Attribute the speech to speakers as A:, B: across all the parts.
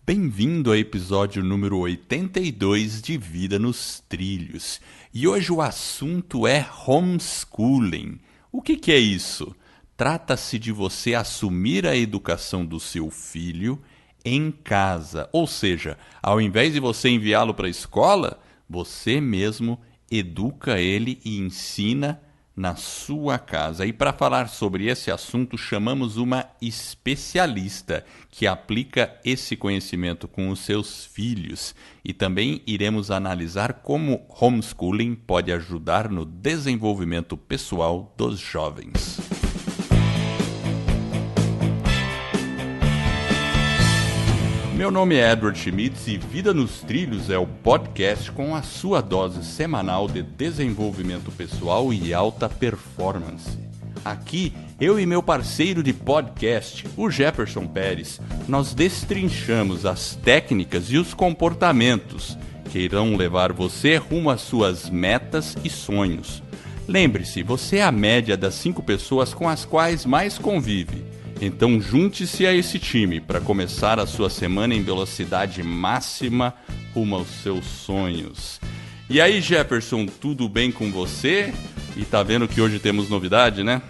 A: Bem-vindo ao episódio número 82 de Vida nos Trilhos. E hoje o assunto é homeschooling. O que é isso? Trata-se de você assumir a educação do seu filho em casa. Ou seja, ao invés de você enviá-lo para a escola, você mesmo educa ele e ensina na sua casa. E para falar sobre esse assunto, chamamos uma especialista que aplica esse conhecimento com os seus filhos. E também iremos analisar como homeschooling pode ajudar no desenvolvimento pessoal dos jovens. Meu nome é Edward Schmitz e Vida nos Trilhos é o podcast com a sua dose semanal de desenvolvimento pessoal e alta performance. Aqui, eu e meu parceiro de podcast, o Jefferson Pérez, nós destrinchamos as técnicas e os comportamentos que irão levar você rumo às suas metas e sonhos. Lembre-se, você é a média das 5 pessoas com as quais mais convive. Então junte-se a esse time para começar a sua semana em velocidade máxima rumo aos seus sonhos. E aí, Jefferson, tudo bem com você? E tá vendo que hoje temos novidade, né?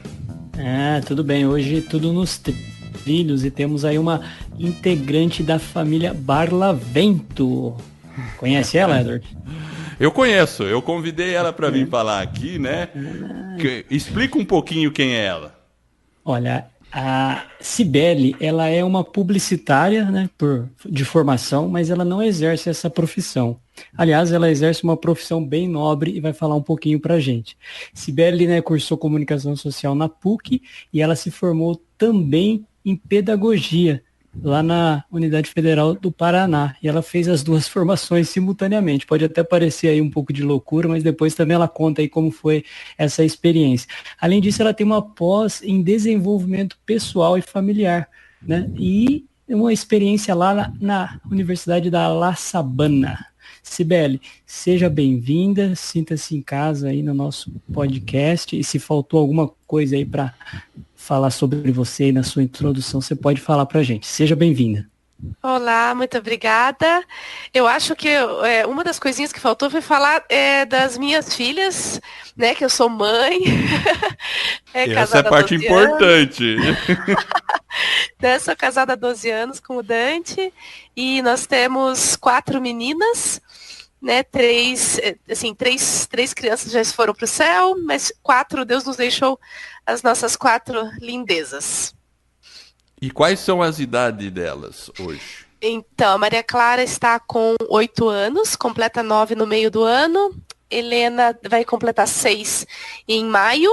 B: Tudo bem. Hoje tudo nos trilhos e temos aí uma integrante da família Barlavento. Conhece ela, Edward?
A: Eu conheço, eu convidei ela para vir falar aqui, né? Explica um pouquinho quem é ela.
B: Olha, a Cibele, ela é uma publicitária, né, de formação, mas ela não exerce essa profissão. Aliás, ela exerce uma profissão bem nobre e vai falar um pouquinho pra gente. Cibele, né, cursou comunicação social na PUC e ela se formou também em pedagogia lá na Unidade Federal do Paraná. E ela fez as duas formações simultaneamente. Pode até parecer aí um pouco de loucura, mas depois também ela conta aí como foi essa experiência. Além disso, ela tem uma pós em desenvolvimento pessoal e familiar, né? E uma experiência lá na Universidade da La Sabana. Cibele, seja bem-vinda, sinta-se em casa aí no nosso podcast. E se faltou alguma coisa aí para falar sobre você e na sua introdução, você pode falar para a gente. Seja bem-vinda.
C: Olá, muito obrigada. Eu acho que uma das coisinhas que faltou foi falar das minhas filhas, né, que eu sou mãe.
A: Essa é a parte importante.
C: Sou casada há 12 anos com o Dante e nós temos 4 meninas, né, três crianças já foram para o céu, mas 4, Deus nos deixou as nossas 4 lindezas.
A: E quais são as idades delas hoje?
C: Então, a Maria Clara está com 8 anos, completa 9 no meio do ano. Helena vai completar 6 em maio.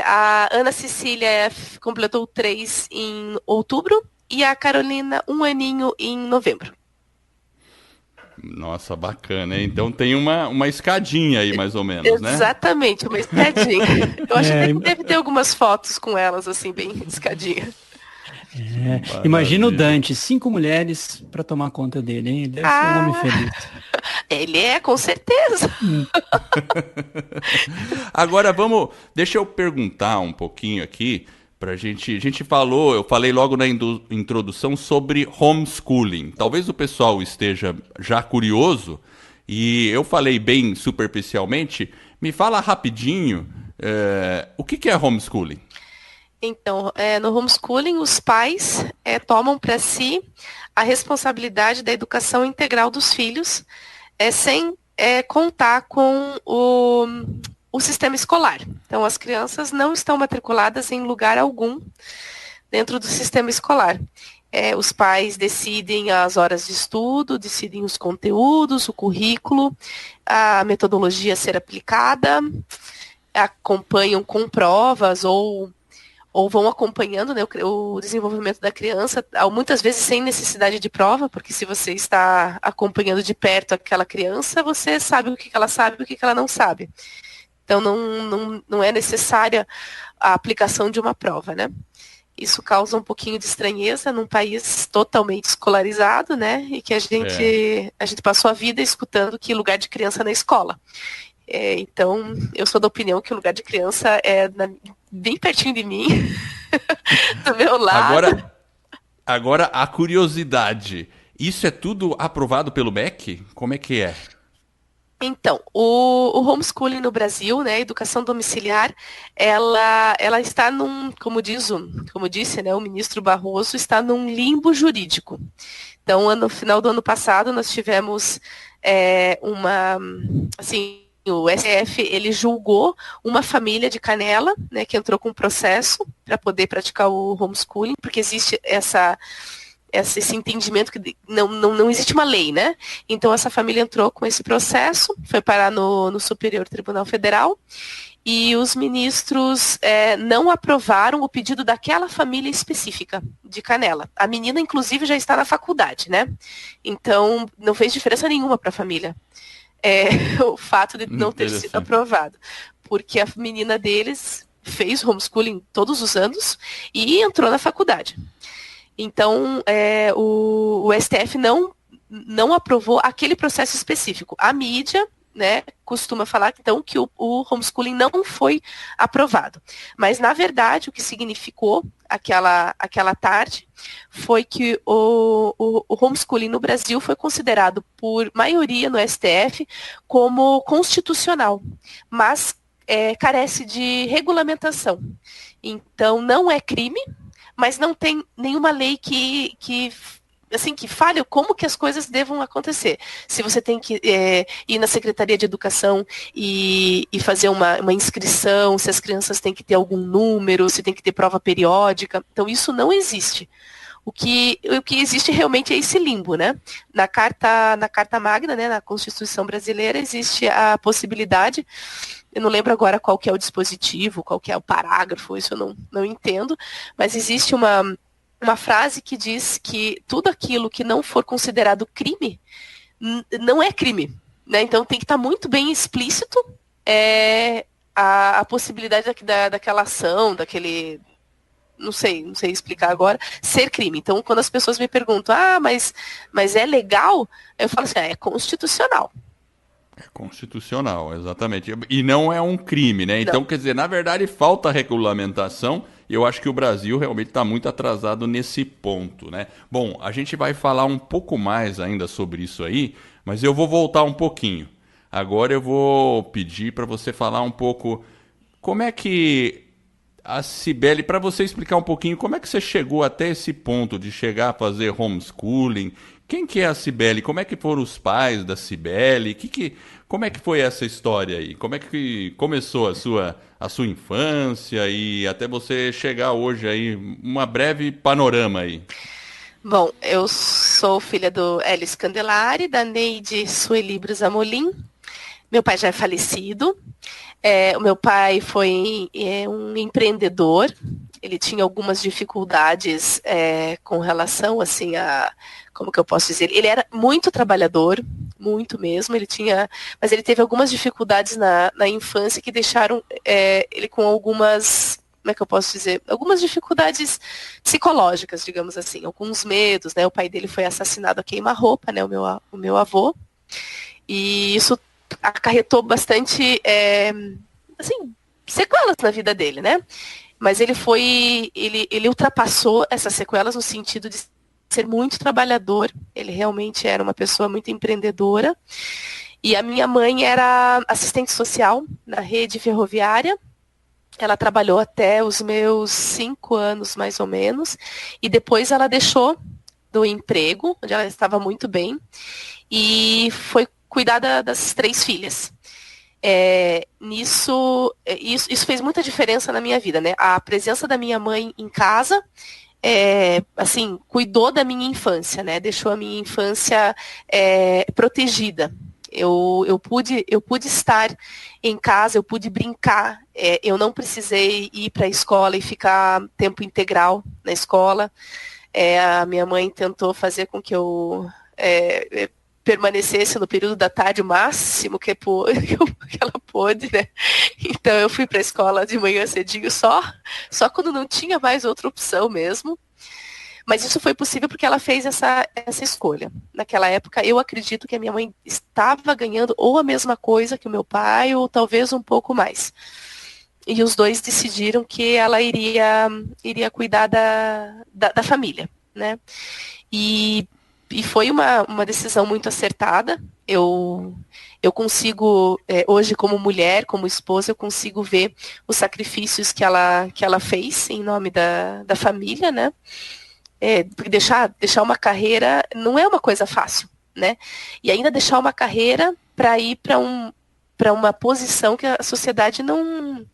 C: A Ana Cecília completou 3 em outubro. E a Carolina, 1 aninho em novembro.
A: Nossa, bacana, hein? Então tem uma escadinha aí, mais ou menos, né?
C: Exatamente, uma escadinha. Eu acho que deve ter algumas fotos com elas, assim, bem escadinha.
B: Imagina o Dante, 5 mulheres para tomar conta dele, hein? Ele deve ser um homem feliz.
C: Ele é, com certeza.
A: Agora deixa eu perguntar um pouquinho aqui pra gente. Eu falei logo na introdução sobre homeschooling. Talvez o pessoal esteja já curioso e eu falei bem superficialmente. Me fala rapidinho, o que é homeschooling?
C: Então, no homeschooling, os pais tomam para si a responsabilidade da educação integral dos filhos, sem contar com o sistema escolar. Então, as crianças não estão matriculadas em lugar algum dentro do sistema escolar. Os pais decidem as horas de estudo, decidem os conteúdos, o currículo, a metodologia a ser aplicada, acompanham com provas ou vão acompanhando, né, o desenvolvimento da criança, muitas vezes sem necessidade de prova, porque se você está acompanhando de perto aquela criança, você sabe o que ela sabe e o que ela não sabe. Então, não é necessária a aplicação de uma prova, né? Isso causa um pouquinho de estranheza num país totalmente escolarizado, né? E que a gente passou a vida escutando que lugar de criança na escola. Então, eu sou da opinião que o lugar de criança é bem pertinho de mim, do meu lado.
A: Agora, Agora, a curiosidade. Isso é tudo aprovado pelo MEC? Como é que é?
C: Então, o homeschooling no Brasil, né, a educação domiciliar, ela está como disse, né, o ministro Barroso, está num limbo jurídico. Então, no final do ano passado, nós tivemos o STF, ele julgou uma família de Canela, né, que entrou com um processo para poder praticar o homeschooling, porque existe esse entendimento que não existe uma lei, né? Então, essa família entrou com esse processo, foi parar no Superior Tribunal Federal, e os ministros não aprovaram o pedido daquela família específica de Canela. A menina, inclusive, já está na faculdade, né? Então, não fez diferença nenhuma para a família o fato de não ter sido aprovado. Porque a menina deles fez homeschooling todos os anos e entrou na faculdade. Então, o STF não aprovou aquele processo específico. A mídia, né, costuma falar, então, que o homeschooling não foi aprovado. Mas, na verdade, o que significou aquela tarde foi que o homeschooling no Brasil foi considerado, por maioria no STF, como constitucional, mas carece de regulamentação. Então, não é crime, mas não tem nenhuma lei que fale como que as coisas devam acontecer. Se você tem que ir na Secretaria de Educação e fazer uma inscrição, se as crianças têm que ter algum número, se tem que ter prova periódica. Então, isso não existe. O que existe realmente é esse limbo, né? Na Carta Magna, né, na Constituição brasileira, existe a possibilidade. Eu não lembro agora qual que é o dispositivo, qual que é o parágrafo, isso eu não entendo, mas existe uma frase que diz que tudo aquilo que não for considerado crime, não é crime, né? Então tem que estar muito bem explícito a possibilidade daquela ação, daquele... Não sei explicar agora, ser crime. Então, quando as pessoas me perguntam, mas é legal? Eu falo assim, é constitucional.
A: É constitucional, exatamente. E não é um crime, né? Então, quer dizer, na verdade, falta regulamentação. E eu acho que o Brasil realmente está muito atrasado nesse ponto, né? Bom, a gente vai falar um pouco mais ainda sobre isso aí, mas eu vou voltar um pouquinho. Agora eu vou pedir para você falar um pouco como é que a Cibele, para você explicar um pouquinho como é que você chegou até esse ponto de chegar a fazer homeschooling. Quem que é a Cibele? Como é que foram os pais da Cibele? Como é que foi essa história aí? Como é que começou a sua infância e até você chegar hoje aí, uma breve panorama aí?
C: Bom, eu sou filha do Hélio Scandelari, da Neide Sueli Brusamolim. Meu pai já é falecido. O meu pai foi um empreendedor. Ele tinha algumas dificuldades com relação assim a, como que eu posso dizer, ele era muito trabalhador, muito mesmo, mas ele teve algumas dificuldades na infância que deixaram ele com algumas, como é que eu posso dizer, algumas dificuldades psicológicas, digamos assim, alguns medos, né? O pai dele foi assassinado a queima-roupa, né? O meu avô, e isso acarretou bastante sequelas na vida dele, né? Mas ele ultrapassou essas sequelas no sentido de ser muito trabalhador. Ele realmente era uma pessoa muito empreendedora. E a minha mãe era assistente social na rede ferroviária. Ela trabalhou até os meus 5 anos, mais ou menos. E depois ela deixou do emprego, onde ela estava muito bem, e foi cuidar das 3 filhas. Isso fez muita diferença na minha vida, né? A presença da minha mãe em casa, cuidou da minha infância, né? Deixou a minha infância protegida. Eu pude estar em casa, eu pude brincar, eu não precisei ir para a escola e ficar tempo integral na escola. A minha mãe tentou fazer com que eu permanecesse no período da tarde o máximo que ela pôde, né? Então eu fui para a escola de manhã cedinho só quando não tinha mais outra opção mesmo. Mas isso foi possível porque ela fez essa escolha. Naquela época, eu acredito que a minha mãe estava ganhando ou a mesma coisa que o meu pai, ou talvez um pouco mais. E os dois decidiram que ela iria cuidar da família. né? E foi uma decisão muito acertada. Eu consigo, hoje como mulher, como esposa, eu consigo ver os sacrifícios que ela fez em nome da família, né? Porque deixar uma carreira não é uma coisa fácil, né? E ainda deixar uma carreira para ir para uma posição que a sociedade não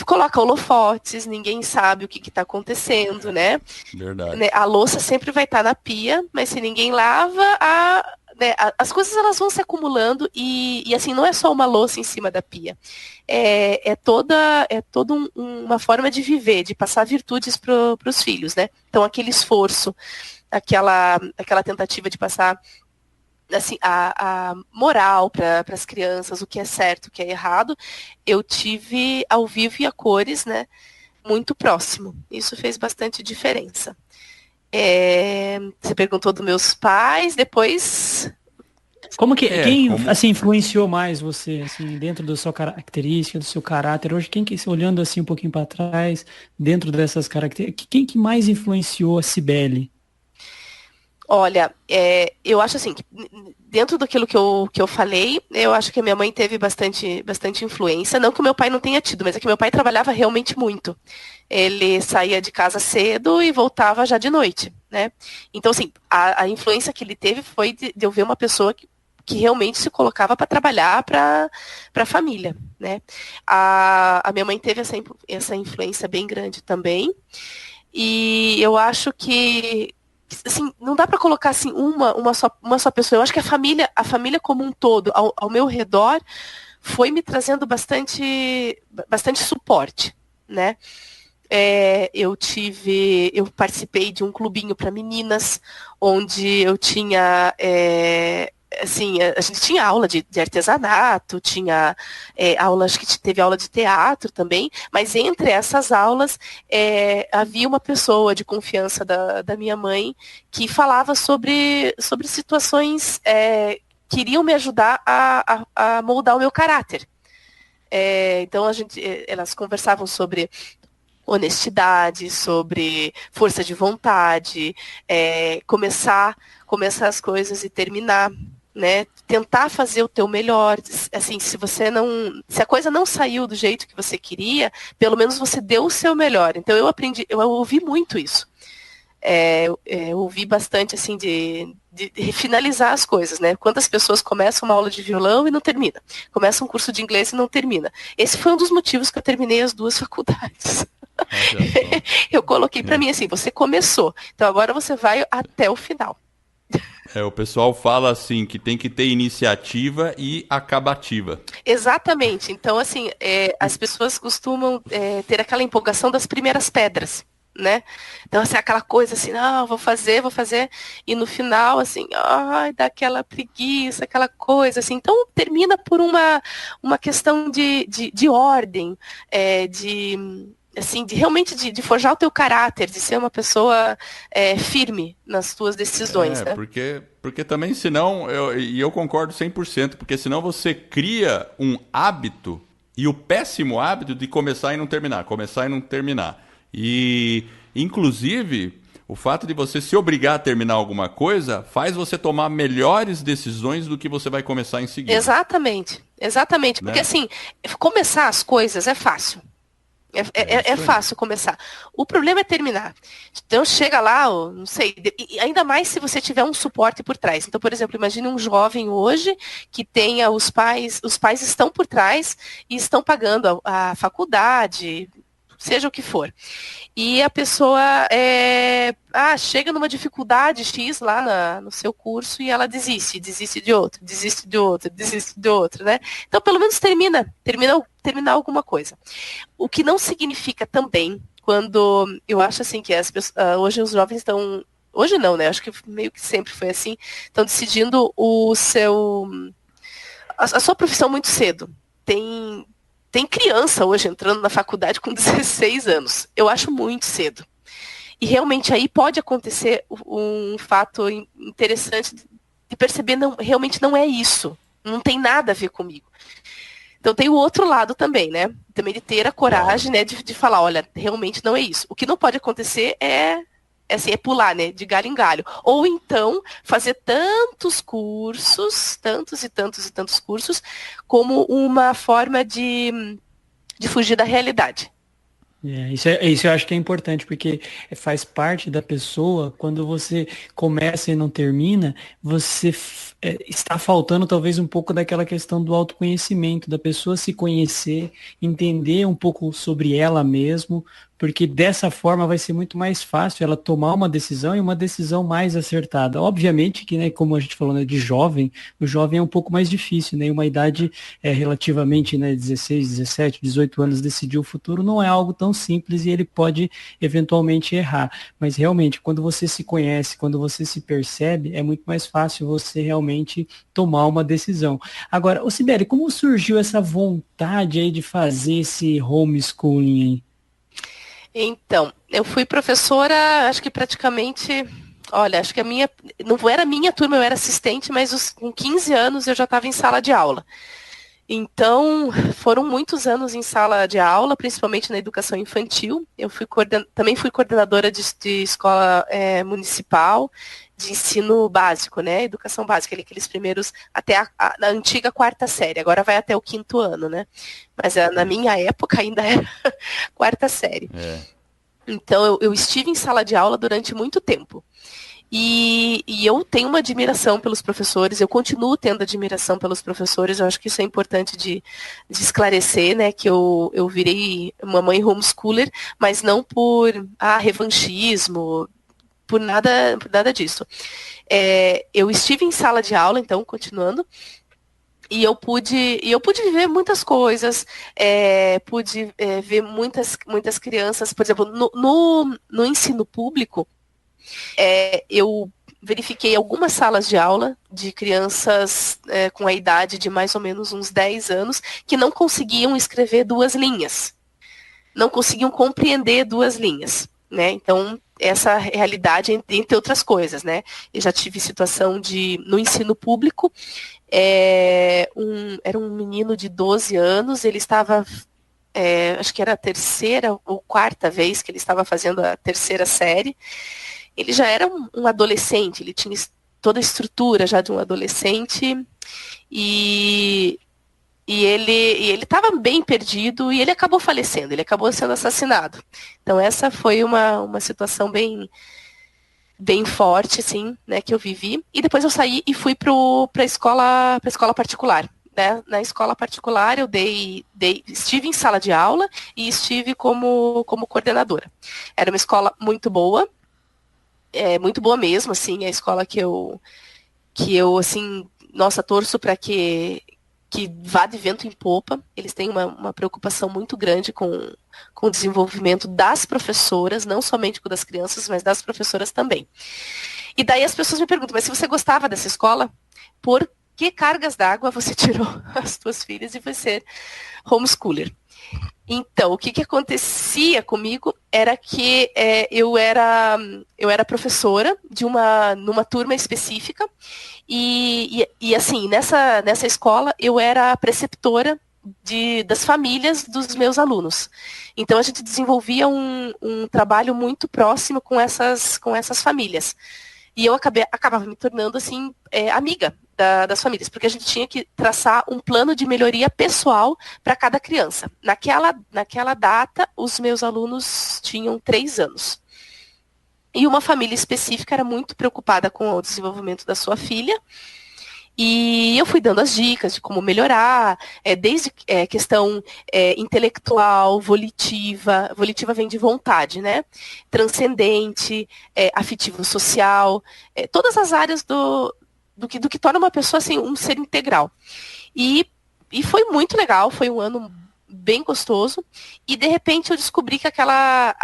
C: coloca holofotes, ninguém sabe o que está acontecendo, né?
A: Verdade.
C: A louça sempre vai estar na pia, mas se ninguém lava, as coisas elas vão se acumulando e assim, não é só uma louça em cima da pia. É toda uma forma de viver, de passar virtudes para os filhos, né? Então, aquele esforço, aquela tentativa de passar assim, a moral para as crianças, o que é certo, o que é errado, eu tive ao vivo e a cores, né, muito próximo. Isso fez bastante diferença. Você perguntou dos meus pais, depois...
B: Como que quem assim influenciou mais você assim dentro da sua característica, do seu caráter? Hoje quem que olhando assim um pouquinho para trás, dentro dessas características, quem que mais influenciou a Cibele?
C: Olha, eu acho assim, que dentro daquilo que eu falei, eu acho que a minha mãe teve bastante influência. Não que o meu pai não tenha tido, mas é que meu pai trabalhava realmente muito. Ele saía de casa cedo e voltava já de noite, né? Então, assim, a influência que ele teve foi de eu ver uma pessoa que realmente se colocava para trabalhar para a família, né? A minha mãe teve essa influência bem grande também. E eu acho que assim, não dá para colocar assim uma só pessoa. Eu acho que a família como um todo, ao meu redor, foi me trazendo bastante suporte, né? Eu participei de um clubinho para meninas, onde eu tinha assim, a gente tinha aula de artesanato, tinha acho que teve aula de teatro também, mas entre essas aulas havia uma pessoa de confiança da minha mãe que falava sobre situações que iriam me ajudar a moldar o meu caráter. Então elas conversavam sobre honestidade, sobre força de vontade, começar as coisas e terminar, né? Tentar fazer o teu melhor. Assim, se a coisa não saiu do jeito que você queria, pelo menos você deu o seu melhor. Então eu ouvi muito isso. Eu ouvi bastante assim de finalizar as coisas, né? Quantas pessoas começam uma aula de violão e não termina, começam um curso de inglês e não termina. Esse foi um dos motivos que eu terminei as 2 faculdades. Eu coloquei para mim assim, você começou, então agora você vai até o final.
A: O pessoal fala assim que tem que ter iniciativa e acabativa.
C: Exatamente. Então, assim, as pessoas costumam ter aquela empolgação das primeiras pedras, né? Então, assim, aquela coisa assim, não, vou fazer, e no final, assim, ai, dá aquela preguiça, aquela coisa, assim. Então, termina por uma questão de ordem, assim, realmente de forjar o teu caráter, de ser uma pessoa firme nas tuas decisões, né?
A: Porque também, senão, eu concordo 100%, porque senão você cria um hábito, e o péssimo hábito de começar e não terminar. E, inclusive, o fato de você se obrigar a terminar alguma coisa faz você tomar melhores decisões do que você vai começar em seguida.
C: Exatamente. Porque, né? Assim, começar as coisas é fácil. É fácil começar. O problema é terminar. Então chega lá, não sei, e ainda mais se você tiver um suporte por trás. Então, por exemplo, imagine um jovem hoje que tenha os pais estão por trás e estão pagando a faculdade, seja o que for. E a pessoa chega numa dificuldade X lá no seu curso e ela desiste de outro, né? Então, pelo menos terminar alguma coisa. O que não significa também, quando eu acho assim que hoje os jovens estão, hoje não, né? Acho que meio que sempre foi assim, estão decidindo a sua profissão muito cedo. Tem criança hoje entrando na faculdade com 16 anos. Eu acho muito cedo. E realmente aí pode acontecer um fato interessante de perceber, realmente não é isso. Não tem nada a ver comigo. Então tem o outro lado também, né? Também de ter a coragem, né, de falar, olha, realmente não é isso. O que não pode acontecer é assim, é pular, né, de galho em galho. Ou então, fazer tantos cursos, tantos e tantos e tantos cursos, como uma forma de fugir da realidade.
B: Isso eu acho que é importante, porque faz parte da pessoa, quando você começa e não termina, está faltando talvez um pouco daquela questão do autoconhecimento, da pessoa se conhecer, entender um pouco sobre ela mesmo, porque dessa forma vai ser muito mais fácil ela tomar uma decisão e uma decisão mais acertada. Obviamente que, né, como a gente falou, né, de jovem, o jovem é um pouco mais difícil, né, uma idade relativamente, né, 16, 17, 18 anos decidir o futuro não é algo tão simples e ele pode eventualmente errar. Mas realmente, quando você se conhece, quando você se percebe, é muito mais fácil você realmente tomar uma decisão. Agora, ô Sibeli, como surgiu essa vontade aí de fazer esse homeschooling aí?
C: Então, eu fui professora, acho que praticamente, olha, acho que não era minha turma, eu era assistente, mas com 15 anos eu já estava em sala de aula. Então, foram muitos anos em sala de aula, principalmente na educação infantil. Eu também fui coordenadora de escola municipal, de ensino básico, né? Educação básica, aqueles primeiros, até na antiga quarta série, agora vai até o 5º ano, né? Mas na minha época ainda era quarta série. Então, eu estive em sala de aula durante muito tempo. E eu tenho uma admiração pelos professores, eu continuo tendo admiração pelos professores, eu acho que isso é importante de esclarecer, né, que eu virei uma mãe homeschooler, mas não por revanchismo, por nada disso. Eu estive em sala de aula, então, continuando, e eu pude viver muitas coisas, pude ver muitas crianças, por exemplo, no ensino público, eu verifiquei algumas salas de aula de crianças com a idade de mais ou menos uns 10 anos que não conseguiam escrever 2 linhas, não conseguiam compreender 2 linhas, né? Então, essa realidade, entre outras coisas, né? Eu já tive situação no ensino público, era um menino de 12 anos, ele estava, acho que era a 3ª ou 4ª vez que ele estava fazendo a 3ª série. Ele já era um adolescente, ele tinha toda a estrutura já de um adolescente e ele estava bem perdido e ele acabou falecendo, ele acabou sendo assassinado. Então essa foi uma situação bem forte, assim, né, que eu vivi. E depois eu saí e fui para a escola particular. Né? Na escola particular eu estive em sala de aula e estive como coordenadora. Era uma escola muito boa. Muito boa mesmo, assim, a escola que eu assim, nossa, torço para que vá de vento em popa. Eles têm uma preocupação muito grande com o desenvolvimento das professoras, não somente com das crianças, mas das professoras também. E daí as pessoas me perguntam, mas se você gostava dessa escola, por que cargas d'água você tirou as suas filhas e foi ser homeschooler? Então, o que acontecia comigo era que eu era professora numa turma específica e assim, nessa escola eu era preceptora das famílias dos meus alunos. Então, a gente desenvolvia um trabalho muito próximo com essas famílias. E eu acabava me tornando, assim, amiga das famílias, porque a gente tinha que traçar um plano de melhoria pessoal para cada criança. Naquela data, os meus alunos tinham 3 anos. E uma família específica era muito preocupada com o desenvolvimento da sua filha. E eu fui dando as dicas de como melhorar, desde questão intelectual, volitiva vem de vontade, né? Transcendente, afetivo-social, todas as áreas do que torna uma pessoa assim, um ser integral. E foi muito legal, foi um ano bem gostoso, e de repente eu descobri que aquela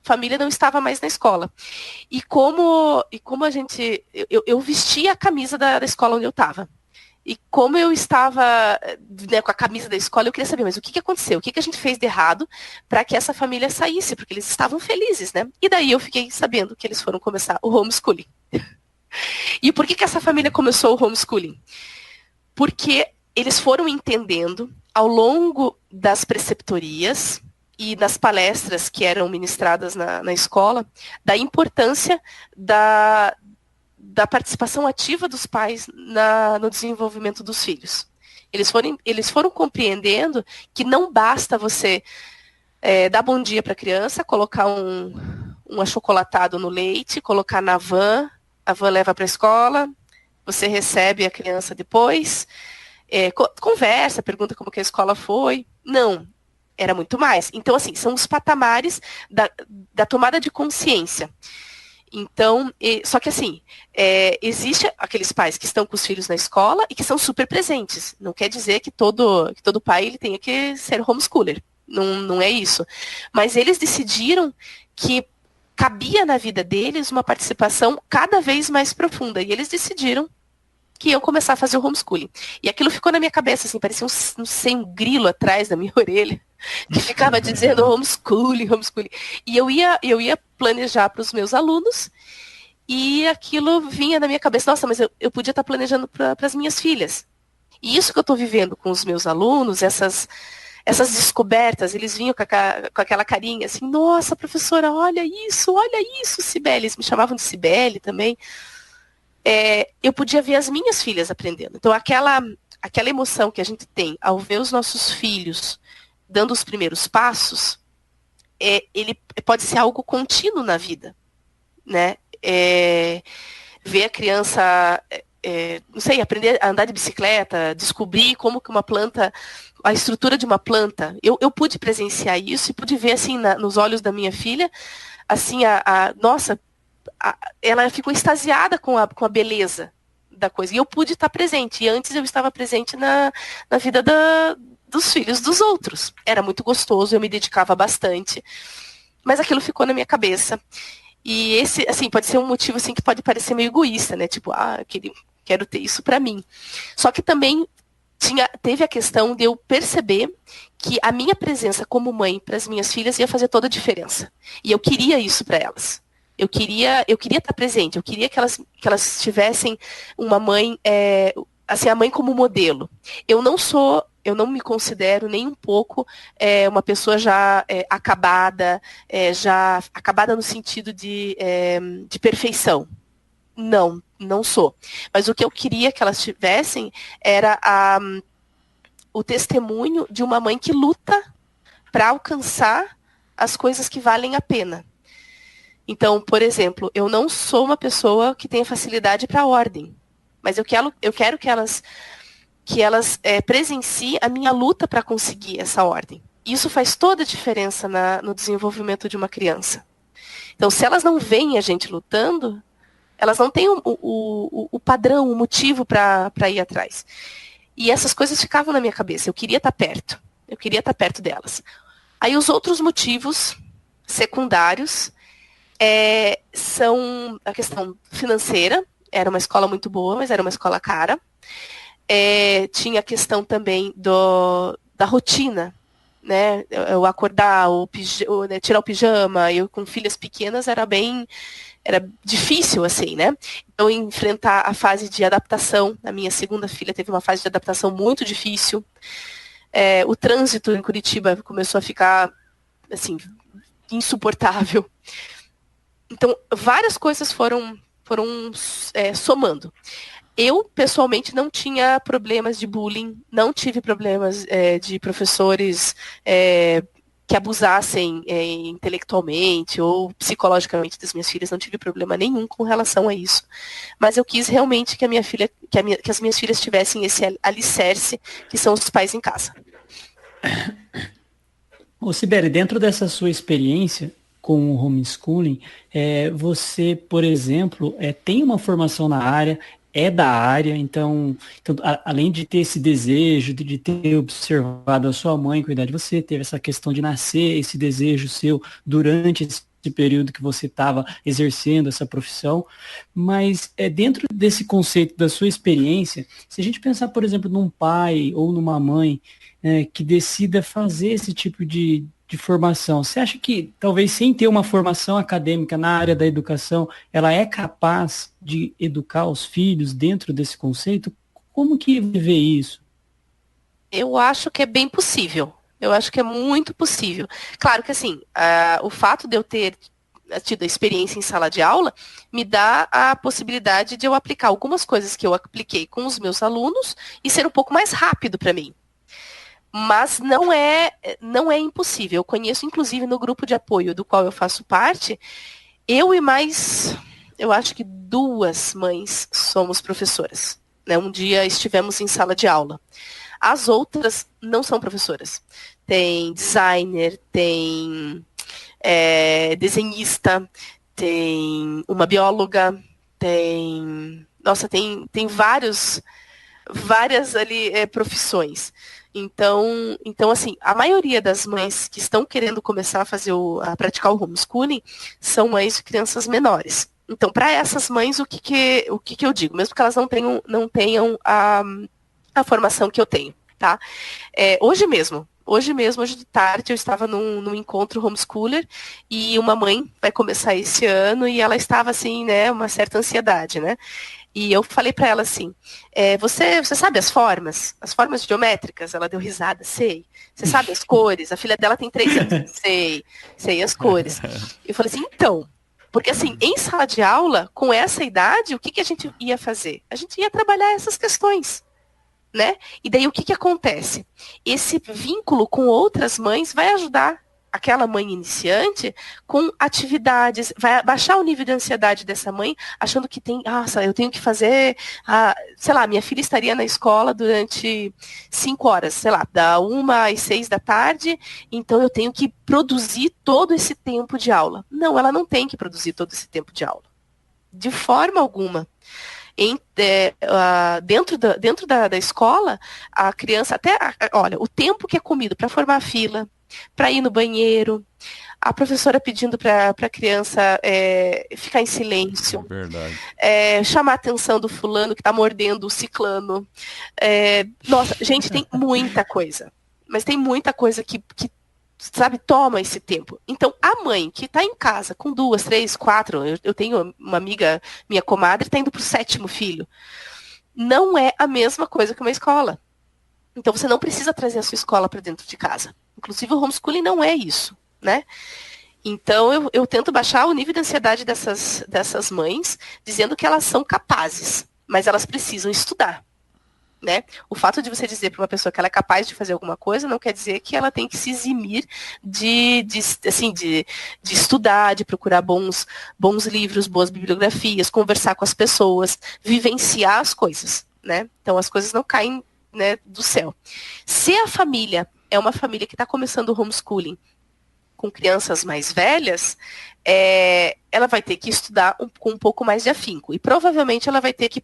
C: família não estava mais na escola. E como a gente... Eu vestia a camisa da escola onde eu estava. E como eu estava, né, com a camisa da escola, eu queria saber, mas o que aconteceu? O que a gente fez de errado para que essa família saísse? Porque eles estavam felizes, né? E daí eu fiquei sabendo que eles foram começar o homeschooling. E por que essa família começou o homeschooling? Porque eles foram entendendo, ao longo das preceptorias, e nas palestras que eram ministradas na escola, da importância da participação ativa dos pais no desenvolvimento dos filhos. Eles foram compreendendo que não basta você dar bom dia para a criança, colocar um achocolatado no leite, colocar na van, a van leva para a escola, você recebe a criança depois, conversa, pergunta como que a escola foi. Não, era muito mais. Então, assim, são os patamares da tomada de consciência. Então, só que assim, existe aqueles pais que estão com os filhos na escola e que são super presentes. Não quer dizer que todo pai ele tenha que ser homeschooler. Não é isso. Mas eles decidiram que cabia na vida deles uma participação cada vez mais profunda. E eles decidiram que iam começar a fazer o homeschooling. E aquilo ficou na minha cabeça, assim, parecia um grilo atrás da minha orelha, que ficava dizendo homeschooling. E eu ia planejar para os meus alunos, e aquilo vinha na minha cabeça, nossa, mas eu podia estar planejando para as minhas filhas. E isso que eu estou vivendo com os meus alunos, essas descobertas, eles vinham com aquela carinha assim, nossa, professora, olha isso, Cibele. Eles me chamavam de Cibele também. Eu podia ver as minhas filhas aprendendo. Então, aquela emoção que a gente tem ao ver os nossos filhos dando os primeiros passos, ele pode ser algo contínuo na vida, né? Ver a criança, não sei, aprender a andar de bicicleta, descobrir como que uma planta, a estrutura de uma planta. Eu pude presenciar isso e pude ver, assim, nos olhos da minha filha, assim, nossa, ela ficou extasiada com a beleza da coisa. E eu pude estar presente. E antes eu estava presente na vida dos filhos dos outros. Era muito gostoso, eu me dedicava bastante. Mas aquilo ficou na minha cabeça. E esse, assim, pode ser um motivo assim, que pode parecer meio egoísta, né? Tipo, quero ter isso para mim. Só que também teve a questão de eu perceber que a minha presença como mãe para as minhas filhas ia fazer toda a diferença. E eu queria isso para elas. Eu queria estar presente, eu queria que elas tivessem uma mãe, assim, a mãe como modelo. Eu não me considero nem um pouco uma pessoa já acabada, já acabada no sentido de perfeição. Não sou. Mas o que eu queria que elas tivessem era o testemunho de uma mãe que luta para alcançar as coisas que valem a pena. Então, por exemplo, eu não sou uma pessoa que tenha facilidade para a ordem, mas eu quero que elas presenciem a minha luta para conseguir essa ordem. Isso faz toda a diferença no desenvolvimento de uma criança. Então, se elas não veem a gente lutando, elas não têm o padrão, o motivo para ir atrás. E essas coisas ficavam na minha cabeça. Eu queria estar perto delas. Aí os outros motivos secundários são a questão financeira. Era uma escola muito boa, mas era uma escola cara. Tinha a questão também da rotina, né? Eu acordar, tirar o pijama, eu com filhas pequenas era difícil, assim, né? Então, enfrentar a fase de adaptação. A minha segunda filha teve uma fase de adaptação muito difícil. O trânsito em Curitiba começou a ficar, assim, insuportável. Então, várias coisas foram somando. Eu, pessoalmente, não tinha problemas de bullying, não tive problemas de professores que abusassem intelectualmente ou psicologicamente das minhas filhas, não tive problema nenhum com relação a isso. Mas eu quis realmente que as minhas filhas tivessem esse alicerce, que são os pais em casa.
B: Ô, Cibele, dentro dessa sua experiência com o homeschooling, você, por exemplo, tem uma formação na área, da área, então além de ter esse desejo, de ter observado a sua mãe cuidar de você, teve essa questão de nascer, esse desejo seu durante esse período que você estava exercendo essa profissão, mas dentro desse conceito da sua experiência, se a gente pensar, por exemplo, num pai ou numa mãe que decida fazer esse tipo de formação, você acha que talvez sem ter uma formação acadêmica na área da educação, ela é capaz de educar os filhos dentro desse conceito? Como que vê isso?
C: Eu acho que é bem possível. Eu acho que é muito possível. Claro que assim, o fato de eu ter tido a experiência em sala de aula me dá a possibilidade de eu aplicar algumas coisas que eu apliquei com os meus alunos e ser um pouco mais rápido para mim. Mas não é impossível. Eu conheço, inclusive, no grupo de apoio do qual eu faço parte, eu e mais, eu acho que 2 mães somos professoras. Né? Um dia estivemos em sala de aula. As outras não são professoras. Tem designer, tem desenhista, tem uma bióloga, tem várias ali profissões. Então, assim, a maioria das mães que estão querendo começar a praticar o homeschooling são mães de crianças menores. Então, para essas mães, o que eu digo? Mesmo que elas não tenham a formação que eu tenho, tá? Hoje de tarde, eu estava num encontro homeschooler e uma mãe vai começar esse ano e ela estava, assim, né, uma certa ansiedade, né? E eu falei para ela assim, você sabe as formas geométricas? Ela deu risada, sei. Você sabe as cores? A filha dela tem 3 anos, sei as cores. Eu falei assim, então, porque assim, em sala de aula, com essa idade, o que a gente ia fazer? A gente ia trabalhar essas questões, né? E daí o que acontece? Esse vínculo com outras mães vai ajudar aquela mãe iniciante com atividades, vai baixar o nível de ansiedade dessa mãe, achando que eu tenho que fazer, sei lá, minha filha estaria na escola durante 5 horas, sei lá, da 1 às 6 da tarde, então eu tenho que produzir todo esse tempo de aula. Não, ela não tem que produzir todo esse tempo de aula. De forma alguma. Dentro da escola, a criança olha, o tempo que é comido para formar a fila, para ir no banheiro, a professora pedindo para a criança ficar em silêncio, chamar a atenção do fulano que está mordendo o ciclano. Nossa, gente, tem muita coisa, mas tem muita coisa que sabe, toma esse tempo. Então, a mãe que está em casa com 2, 3, 4, eu tenho uma amiga, minha comadre, está indo para o 7º filho. Não é a mesma coisa que uma escola. Então, você não precisa trazer a sua escola para dentro de casa. Inclusive, o homeschooling não é isso, né? Então, eu tento baixar o nível de ansiedade dessas mães, dizendo que elas são capazes, mas elas precisam estudar. Né? O fato de você dizer para uma pessoa que ela é capaz de fazer alguma coisa não quer dizer que ela tem que se eximir de estudar, de procurar bons livros, boas bibliografias, conversar com as pessoas, vivenciar as coisas. Né? Então as coisas não caem, né, do céu. Se a família é uma família que está começando o homeschooling com crianças mais velhas, ela vai ter que estudar com um pouco mais de afinco. E provavelmente ela vai ter que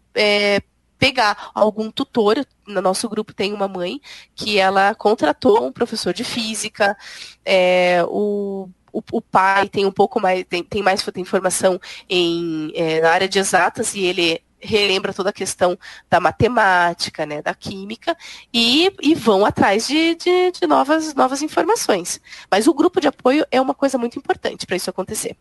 C: pegar algum tutor. No nosso grupo tem uma mãe que ela contratou um professor de física, o pai tem um pouco mais, tem mais formação na área de exatas e ele relembra toda a questão da matemática, né, da química, e vão atrás de novas informações. Mas o grupo de apoio é uma coisa muito importante para isso acontecer.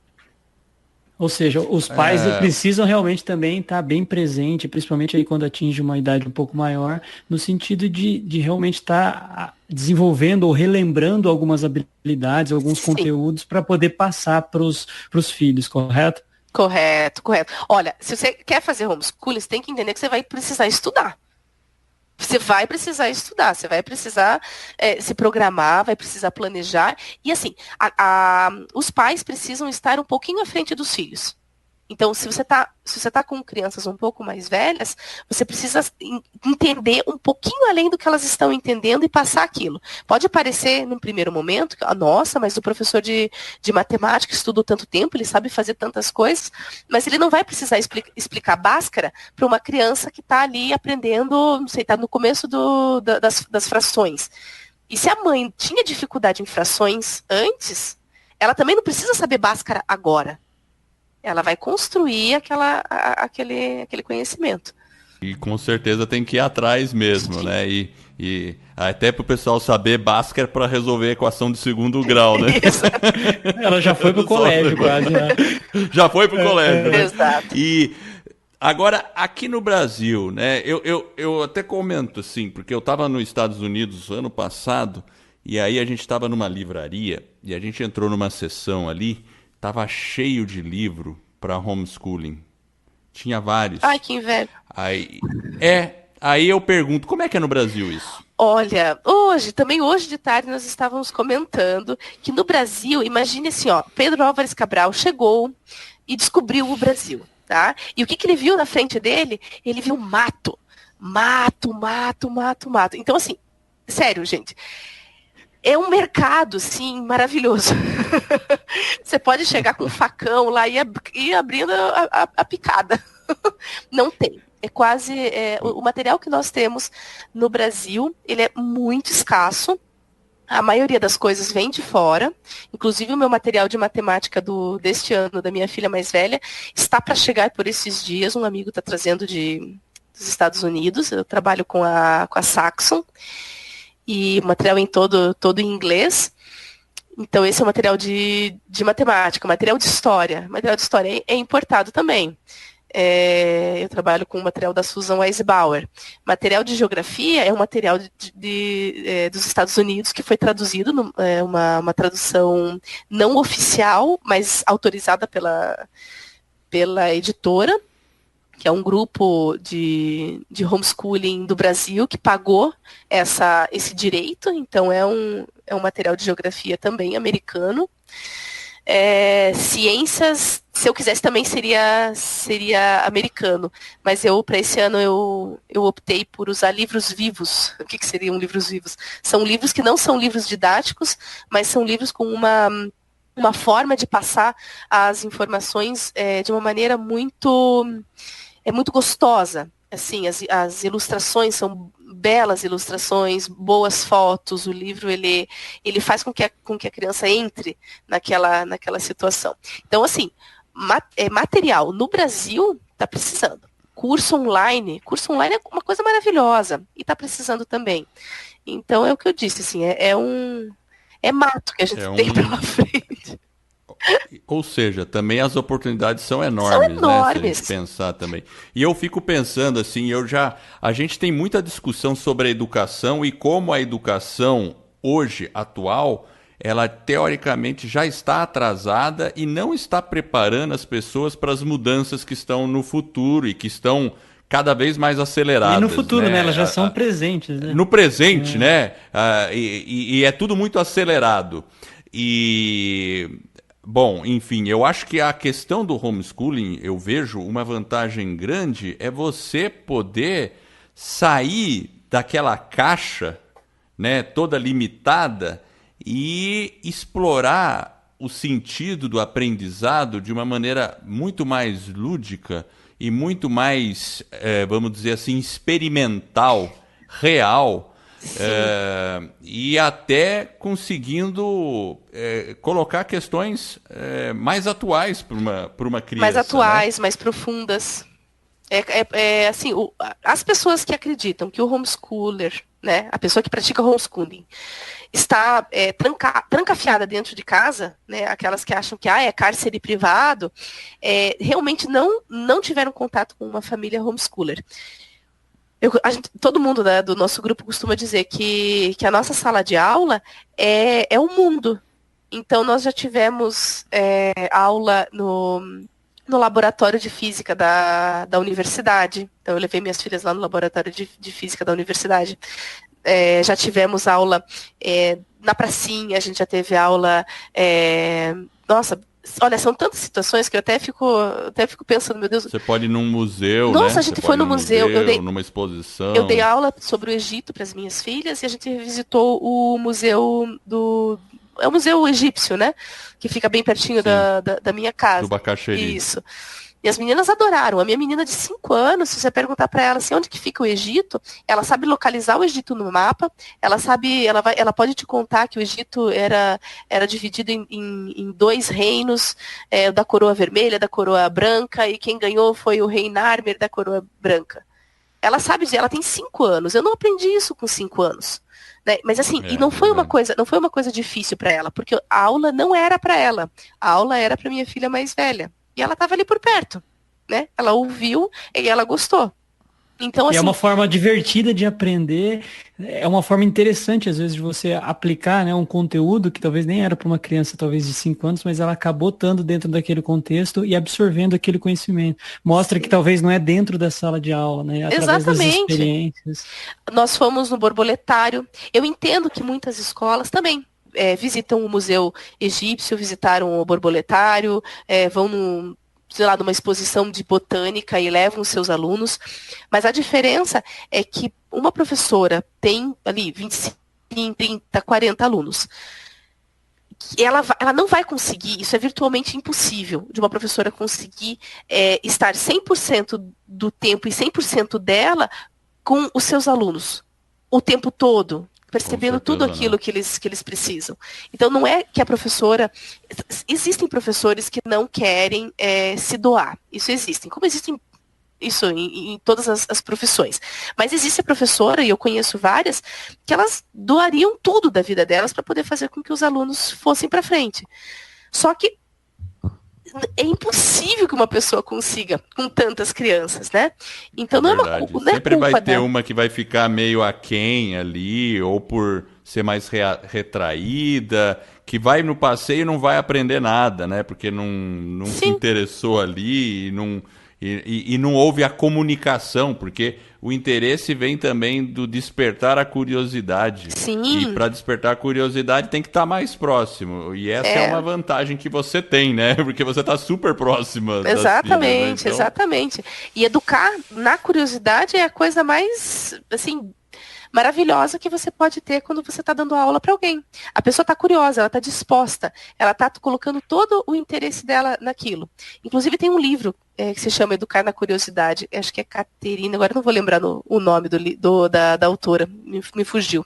B: Ou seja, os pais precisam realmente também estar bem presente, principalmente aí quando atinge uma idade um pouco maior, no sentido de realmente estar desenvolvendo ou relembrando algumas habilidades, alguns conteúdos para poder passar para os filhos, correto?
C: Correto. Olha, se você quer fazer homeschooling, você tem que entender que você vai precisar estudar. Você vai precisar estudar, você vai precisar se programar, vai precisar planejar. E assim, os pais precisam estar um pouquinho à frente dos filhos. Então, se você tá com crianças um pouco mais velhas, você precisa entender um pouquinho além do que elas estão entendendo e passar aquilo. Pode parecer, num primeiro momento, nossa, mas o professor de matemática estudou tanto tempo, ele sabe fazer tantas coisas, mas ele não vai precisar explicar Bhaskara para uma criança que está ali aprendendo, não sei, está no começo das frações. E se a mãe tinha dificuldade em frações antes, ela também não precisa saber Bhaskara agora. Ela vai construir aquele conhecimento.
A: E com certeza tem que ir atrás mesmo, né? E até para o pessoal saber, Bhaskara para resolver a equação de segundo grau, né?
B: Ela já foi pro colégio quase, né?
A: Já foi pro colégio, né?
C: Exato.
A: E agora, aqui no Brasil, né? Eu até comento assim, porque eu estava nos Estados Unidos ano passado E aí a gente estava numa livraria e a gente entrou numa sessão ali, tava cheio de livro para homeschooling. Tinha vários.
C: Ai, que inveja.
A: Aí eu pergunto, como é que é no Brasil isso?
C: Olha, também hoje de tarde nós estávamos comentando que no Brasil, imagine assim, ó, Pedro Álvares Cabral chegou e descobriu o Brasil, tá? E o que ele viu na frente dele? Ele viu mato. Mato, mato, mato, mato. Então, assim, sério, gente, é um mercado, sim, maravilhoso. Você pode chegar com um facão lá e ir abrindo a picada. Não tem. É quase o material que nós temos no Brasil, ele é muito escasso. A maioria das coisas vem de fora. Inclusive o meu material de matemática deste ano, da minha filha mais velha, está para chegar por esses dias. Um amigo está trazendo dos Estados Unidos. Eu trabalho com a Saxon. E o material todo em inglês. Então esse é o material de matemática. Material de história. Material de história é importado também. Eu trabalho com o material da Susan Weisbauer. Material de geografia é um material dos Estados Unidos que foi traduzido, uma tradução não oficial, mas autorizada pela editora, que é um grupo de homeschooling do Brasil que pagou esse direito. Então é um material de geografia também americano. Ciências, se eu quisesse também seria americano, mas para esse ano eu optei por usar livros vivos. O que seriam livros vivos? São livros que não são livros didáticos, mas são livros com uma forma de passar as informações de uma maneira muito gostosa. Assim, as ilustrações são belas ilustrações, boas fotos. O livro ele faz com que a criança entre naquela situação. Então, assim, material no Brasil está precisando. Curso online é uma coisa maravilhosa e está precisando também. Então é o que eu disse, assim, é mato que a gente tem pela frente.
A: Ou seja, também as oportunidades são enormes, né? Se a gente pensar também. E eu fico pensando assim, a gente tem muita discussão sobre a educação e como a educação hoje, atual, ela teoricamente já está atrasada e não está preparando as pessoas para as mudanças que estão no futuro e que estão cada vez mais aceleradas.
B: E no futuro, né? Elas já são presentes, né?
A: No presente, né? E é tudo muito acelerado. Bom, enfim, eu acho que a questão do homeschooling, eu vejo uma vantagem grande, é você poder sair daquela caixa, né, toda limitada e explorar o sentido do aprendizado de uma maneira muito mais lúdica e muito mais, vamos dizer assim, experimental, real, e até conseguindo colocar questões mais atuais para uma criança.
C: Mais atuais,
A: né?
C: mais profundas. Assim, as pessoas que acreditam que o homeschooler, né, a pessoa que pratica homeschooling, está trancafiada dentro de casa, né, aquelas que acham que é cárcere privado, realmente não tiveram contato com uma família homeschooler. Todo mundo, né, do nosso grupo costuma dizer que a nossa sala de aula é um mundo. Então, nós já tivemos aula no laboratório de física da universidade. Então, eu levei minhas filhas lá no laboratório de física da universidade. Já tivemos aula na pracinha, a gente já teve aula... Nossa, olha, são tantas situações que eu até fico pensando, meu Deus...
A: Você pode ir num museu,
C: Nossa,
A: né?
C: A gente foi no museu,
A: numa exposição.
C: Eu dei aula sobre o Egito para as minhas filhas e a gente visitou o museu é um museu egípcio, né? Que fica bem pertinho da minha casa.
A: Do Bacaxeri.
C: Isso. E as meninas adoraram. A minha menina de 5 anos, se você perguntar para ela assim, onde que fica o Egito, ela sabe localizar o Egito no mapa, ela pode te contar que o Egito era dividido em 2 reinos, da coroa vermelha, da coroa branca, e quem ganhou foi o rei Narmer da coroa branca. Ela sabe dizer, ela tem 5 anos. Eu não aprendi isso com 5 anos. Né? Mas assim, e não foi uma coisa difícil para ela, porque a aula não era para ela. A aula era para minha filha mais velha. E ela estava ali por perto, né? Ela ouviu e ela gostou. Então, assim,
B: é uma forma divertida de aprender, é uma forma interessante, às vezes, de você aplicar, né, um conteúdo que talvez nem era para uma criança, talvez de 5 anos, mas ela acabou estando dentro daquele contexto e absorvendo aquele conhecimento. Mostra que talvez não é dentro da sala de aula, né, através das
C: exatamente.
B: experiências.
C: Nós fomos no borboletário. Eu entendo que muitas escolas também visitam o Museu Egípcio, visitaram o borboletário, vão sei lá, numa exposição de botânica e levam os seus alunos. Mas a diferença é que uma professora tem ali 25, 30, 40 alunos. Ela não vai conseguir, isso é virtualmente impossível, de uma professora conseguir estar 100% do tempo e 100% dela com os seus alunos o tempo todo, percebendo tudo aquilo que eles precisam. Então, não é que a professora... Existem professores que não querem se doar. Isso existem. Como existem isso em todas as profissões. Mas existe a professora, e eu conheço várias, que elas doariam tudo da vida delas para poder fazer com que os alunos fossem para frente. Só que é impossível que uma pessoa consiga com tantas crianças, né? Então não é uma culpa, não é
A: sempre
C: culpa
A: vai ter
C: dela.
A: uma que vai ficar meio aquém ali, ou por ser mais retraída, que vai no passeio e não vai aprender nada, né? Porque não se
C: Sim.
A: interessou ali e não houve a comunicação, porque o interesse vem também do despertar a curiosidade.
C: Sim.
A: E para despertar a curiosidade tem que estar mais próximo. E essa é uma vantagem que você tem, né? Porque você está super próxima das
C: Exatamente,
A: filhas, né? Então...
C: exatamente. E educar na curiosidade é a coisa mais, assim, maravilhosa que você pode ter quando você está dando aula para alguém. A pessoa está curiosa, ela está disposta, ela está colocando todo o interesse dela naquilo. Inclusive tem um livro que se chama Educar na Curiosidade, acho que é Caterina, agora não vou lembrar o nome da autora, me fugiu,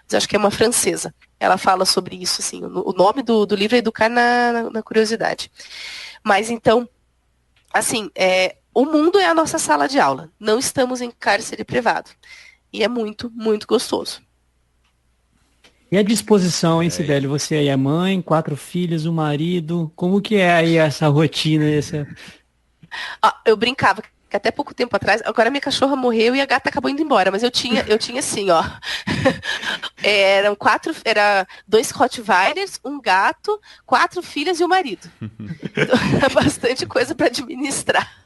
C: mas acho que é uma francesa. Ela fala sobre isso, assim, o nome do livro é Educar na Curiosidade. Mas então, assim, o mundo é a nossa sala de aula, não estamos em cárcere privado. E é muito, muito gostoso.
B: E a disposição, hein, Sibeli? Você aí é mãe, 4 filhos, um marido. Como que é aí essa rotina?
C: Eu brincava que até pouco tempo atrás, agora minha cachorra morreu e a gata acabou indo embora, mas eu tinha assim, ó. Era 2 Rottweilers, um gato, 4 filhas e um marido. Então, era bastante coisa para administrar.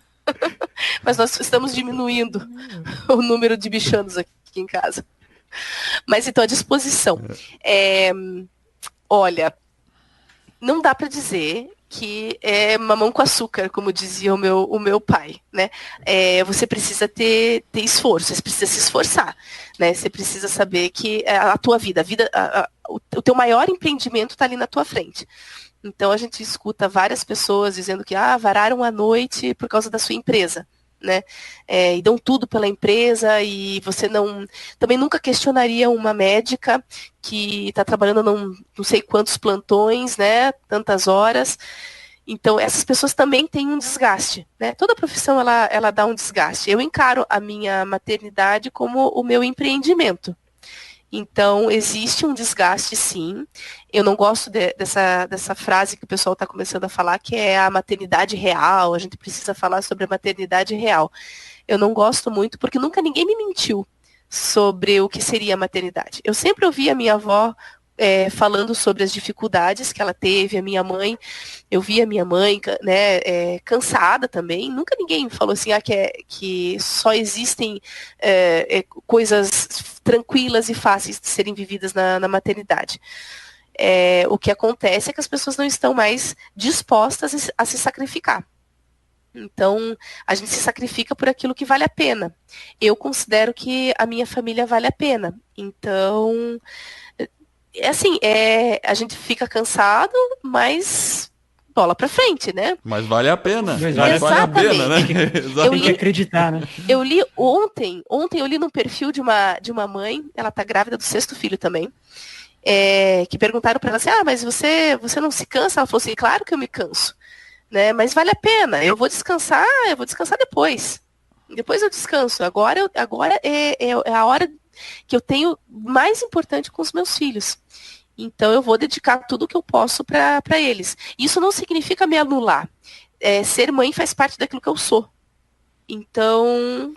C: Mas nós estamos diminuindo o número de bichanos aqui em casa. Mas então, a disposição. Olha, não dá para dizer que é mamão com açúcar, como dizia o meu pai, né? Você precisa ter esforço, você precisa se esforçar, né? Você precisa saber que a tua vida, o teu maior empreendimento está ali na tua frente. Então a gente escuta várias pessoas dizendo que vararam a noite por causa da sua empresa, né? E dão tudo pela empresa e você também nunca questionaria uma médica que está trabalhando não sei quantos plantões, né? Tantas horas. Então essas pessoas também têm um desgaste, né? Toda profissão ela dá um desgaste. Eu encaro a minha maternidade como o meu empreendimento. Então, existe um desgaste, sim. Eu não gosto dessa frase que o pessoal está começando a falar, que é a maternidade real, a gente precisa falar sobre a maternidade real. Eu não gosto muito, porque nunca ninguém me mentiu sobre o que seria a maternidade. Eu sempre ouvi a minha avó falando sobre as dificuldades que ela teve, a minha mãe, eu vi a minha mãe, né, cansada também. Nunca ninguém falou assim, que só existem coisas tranquilas e fáceis de serem vividas na maternidade. O que acontece é que as pessoas não estão mais dispostas a se sacrificar. Então, a gente se sacrifica por aquilo que vale a pena. Eu considero que a minha família vale a pena. Então, assim, a gente fica cansado, mas bola pra frente, né?
A: Mas vale a pena.
C: Mas
A: vale a pena, né?
B: Tem que acreditar, né?
C: Eu li ontem eu li num perfil de uma mãe, ela tá grávida do 6º filho também, que perguntaram para ela assim, mas você não se cansa? Ela falou assim, claro que eu me canso, né? Mas vale a pena, eu vou descansar depois. Depois eu descanso. Agora é a hora que eu tenho mais importante com os meus filhos. Então eu vou dedicar tudo que eu posso para eles. Isso não significa me anular. Ser mãe faz parte daquilo que eu sou. Então,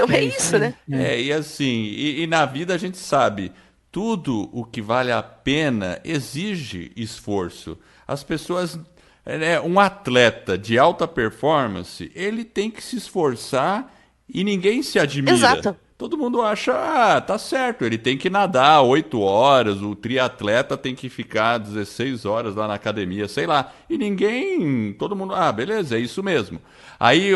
C: Então é isso, né?
A: E assim, e na vida a gente sabe, tudo o que vale a pena exige esforço. As pessoas, um atleta de alta performance, ele tem que se esforçar e ninguém se admira.
C: Exato.
A: Todo mundo acha, tá certo, ele tem que nadar 8 horas, o triatleta tem que ficar 16 horas lá na academia, sei lá. E ninguém, todo mundo, beleza, é isso mesmo. Aí,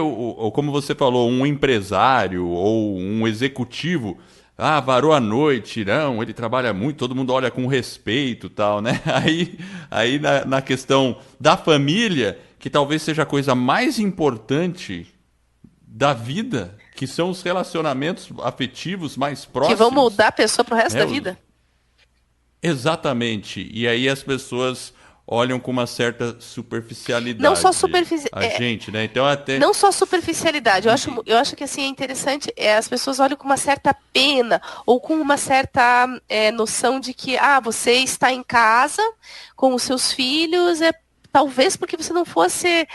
A: como você falou, um empresário ou um executivo, varou a noite, não, ele trabalha muito, todo mundo olha com respeito e tal, né? Aí na questão da família, que talvez seja a coisa mais importante da vida, que são os relacionamentos afetivos mais próximos.
C: Que vão moldar a pessoa pro resto da vida.
A: Exatamente. E aí as pessoas olham com uma certa superficialidade.
C: Não só superficialidade.
A: A gente, né? Então até...
C: Não só superficialidade. Eu acho que assim, é interessante, as pessoas olham com uma certa pena ou com uma certa noção de que você está em casa com os seus filhos, talvez porque você não fosse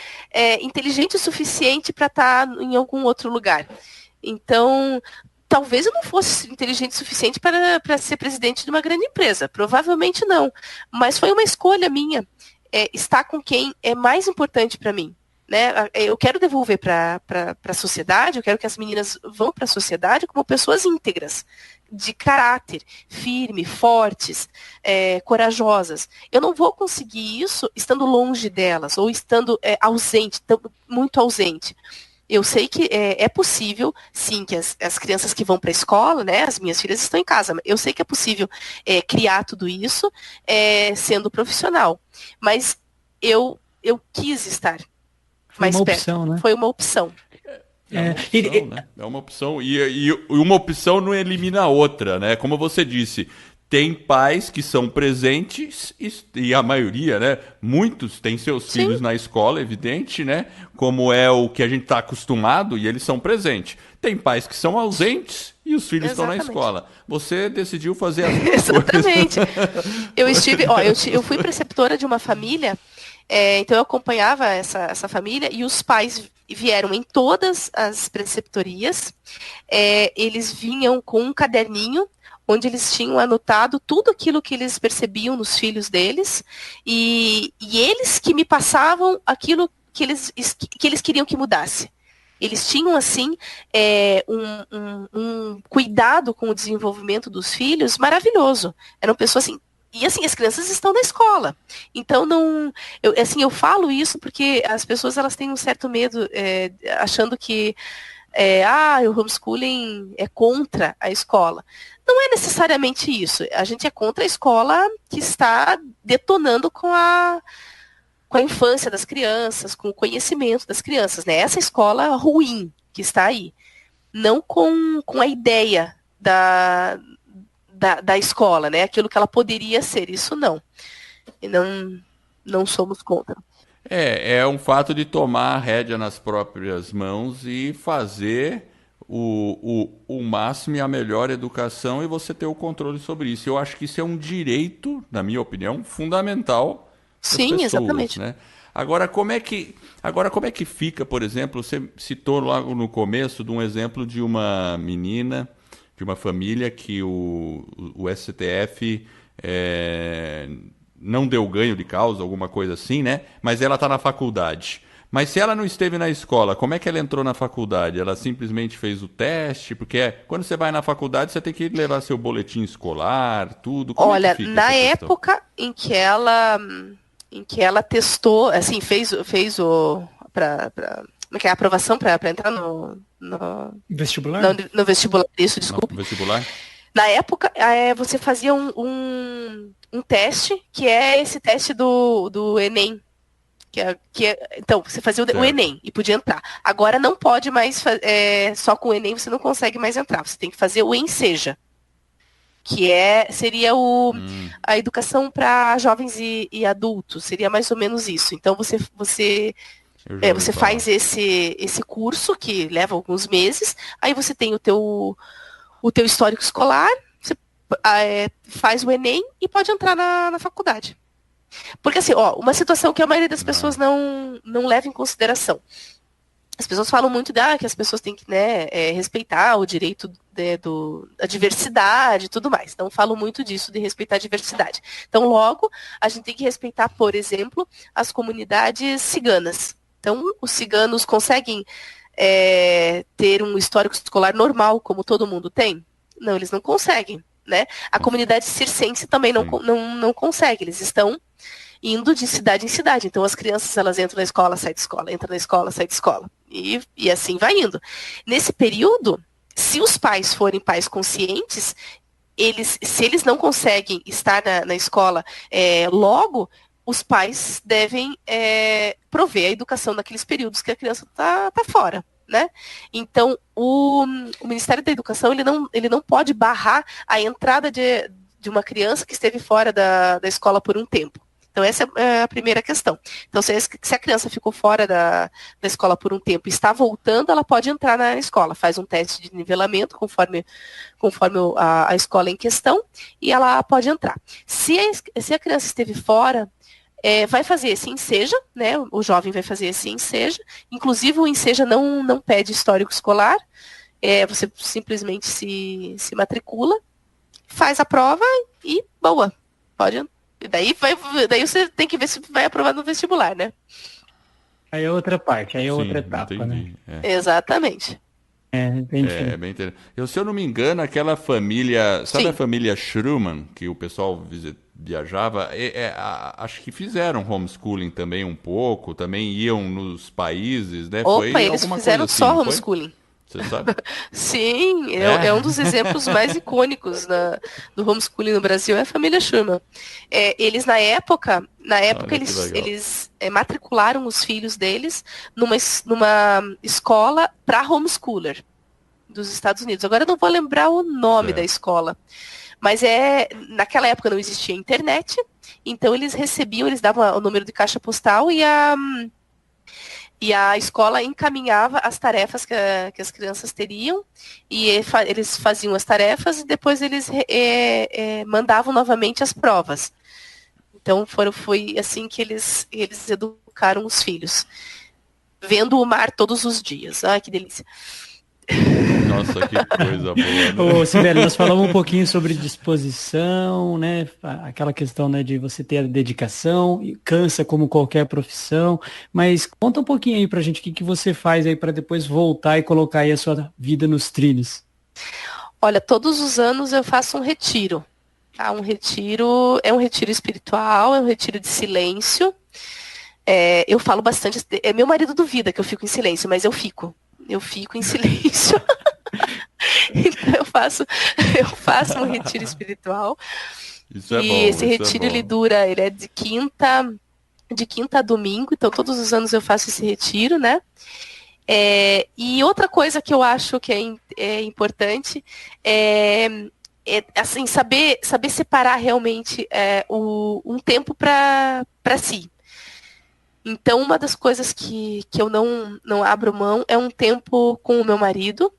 C: inteligente o suficiente para estar em algum outro lugar. Então, talvez eu não fosse inteligente o suficiente para ser presidente de uma grande empresa. Provavelmente não. Mas foi uma escolha minha estar com quem é mais importante para mim. Né? Eu quero devolver para a sociedade, eu quero que as meninas vão para a sociedade como pessoas íntegras, de caráter, firme, fortes, corajosas. Eu não vou conseguir isso estando longe delas, ou estando ausente, muito ausente. Eu sei que é possível, sim, que as crianças que vão para a escola, né, as minhas filhas estão em casa, eu sei que é possível criar tudo isso sendo profissional. Mas eu quis estar mais perto.
B: Opção, né?
C: Foi uma opção.
A: É uma opção. E uma opção não elimina a outra, né? Como você disse, tem pais que são presentes e a maioria, né? Muitos têm seus filhos na escola, evidente, né? Como é o que a gente está acostumado e eles são presentes. Tem pais que são ausentes e os filhos estão na escola. Você decidiu fazer as duas
C: Exatamente. Eu fui preceptora de uma família. Então eu acompanhava essa família e os pais vieram em todas as preceptorias. Eles vinham com um caderninho onde eles tinham anotado tudo aquilo que eles percebiam nos filhos deles e eles que me passavam aquilo que eles queriam que mudasse. Eles tinham, assim, um cuidado com o desenvolvimento dos filhos maravilhoso. Eram pessoas assim. E assim, as crianças estão na escola. Então, eu falo isso porque as pessoas elas têm um certo medo, achando que o homeschooling é contra a escola. Não é necessariamente isso. A gente é contra a escola que está detonando com a infância das crianças, com o conhecimento das crianças, né? Essa escola ruim que está aí. Não com a ideia da escola, né? Aquilo que ela poderia ser, isso não. E não somos contra.
A: É um fato de tomar a rédea nas próprias mãos e fazer o máximo e a melhor educação e você ter o controle sobre isso. Eu acho que isso é um direito, na minha opinião, fundamental das pessoas,
C: exatamente.
A: Né? Agora, como é que fica, por exemplo, você citou logo no começo de um exemplo de uma menina, de uma família que o STF não deu ganho de causa, alguma coisa assim, né? Mas ela está na faculdade. Mas se ela não esteve na escola, como é que ela entrou na faculdade? Ela simplesmente fez o teste? Porque quando você vai na faculdade, você tem que levar seu boletim escolar, tudo.
C: Olha, na época em que ela testou, assim, fez a aprovação para entrar no
B: vestibular?
C: No vestibular, isso, desculpa.
A: No vestibular?
C: Na época, você fazia um teste, que é esse teste do Enem. Então, você fazia o Enem e podia entrar. Agora não pode mais, só com o Enem você não consegue mais entrar. Você tem que fazer o Enseja, que seria a educação para jovens e adultos. Seria mais ou menos isso. Então, você faz esse curso, que leva alguns meses, aí você tem o teu histórico escolar, você faz o Enem e pode entrar na faculdade. Porque assim, uma situação que a maioria das pessoas não leva em consideração. as pessoas falam muito que as pessoas têm que, né, respeitar o direito da diversidade e tudo mais. Então, falam muito disso, de respeitar a diversidade. Então, logo, a gente tem que respeitar, por exemplo, as comunidades ciganas. Então, os ciganos conseguem ter um histórico escolar normal, como todo mundo tem? Não, eles não conseguem, né? A comunidade circense também não consegue. Eles estão indo de cidade em cidade. Então, as crianças, elas entram na escola, saem de escola, entram na escola, saem de escola. E assim vai indo. Nesse período, se os pais forem pais conscientes, se eles não conseguem estar na escola logo, os pais devem prover a educação naqueles períodos que a criança está fora. Né? Então, o Ministério da Educação ele não pode barrar a entrada de uma criança que esteve fora da escola por um tempo. Então, essa é a primeira questão. Então, se a criança ficou fora da escola por um tempo e está voltando, ela pode entrar na escola, faz um teste de nivelamento conforme a escola em questão, e ela pode entrar. Se a criança esteve fora, vai fazer esse enseja, né? O jovem vai fazer esse enseja. Inclusive, o enseja não pede histórico escolar. Você simplesmente se matricula, faz a prova e boa. Pode entrar. Daí você tem que ver se vai aprovar no vestibular, né?
B: Aí é outra parte, aí é outra etapa,
A: entendi,
B: né?
C: Exatamente.
B: Bem diferente.
A: Bem interessante. Se eu não me engano, aquela família, sabe
C: Sim.
A: a família Schruman, que o pessoal viajava, acho que fizeram homeschooling também um pouco, também iam nos países, né?
C: Opa,
A: Foi
C: eles
A: alguma
C: fizeram
A: coisa assim,
C: só
A: não foi?
C: homeschooling.
A: Você sabe?
C: Sim, é um dos exemplos mais icônicos do homeschooling no Brasil, é a família Schurman. Eles, na época eles matricularam os filhos deles numa escola para homeschooler dos Estados Unidos. Agora eu não vou lembrar o nome da escola. Mas naquela época não existia internet, então eles davam o número de caixa postal e a escola encaminhava as tarefas que as crianças teriam, e eles faziam as tarefas e depois eles mandavam novamente as provas. Então foi assim que eles educaram os filhos. Vendo o mar todos os dias. Ai, que delícia.
A: Nossa, que coisa boa. Né?
B: Ô, Sibeli, nós falamos um pouquinho sobre disposição, né? Aquela questão, né, de você ter a dedicação, e cansa como qualquer profissão, mas conta um pouquinho aí pra gente o que você faz aí para depois voltar e colocar aí a sua vida nos trilhos.
C: Olha, todos os anos eu faço um retiro. Tá? Um retiro espiritual, é um retiro de silêncio. Eu falo bastante, meu marido duvida que eu fico em silêncio, mas eu fico em silêncio. Então eu faço um retiro espiritual.
A: Isso é
C: e
A: bom,
C: esse retiro ele é de quinta a domingo, então todos os anos eu faço esse retiro, né? E outra coisa que eu acho que é importante assim, saber separar realmente um tempo para si. Então, uma das coisas que eu não abro mão é um tempo com o meu marido.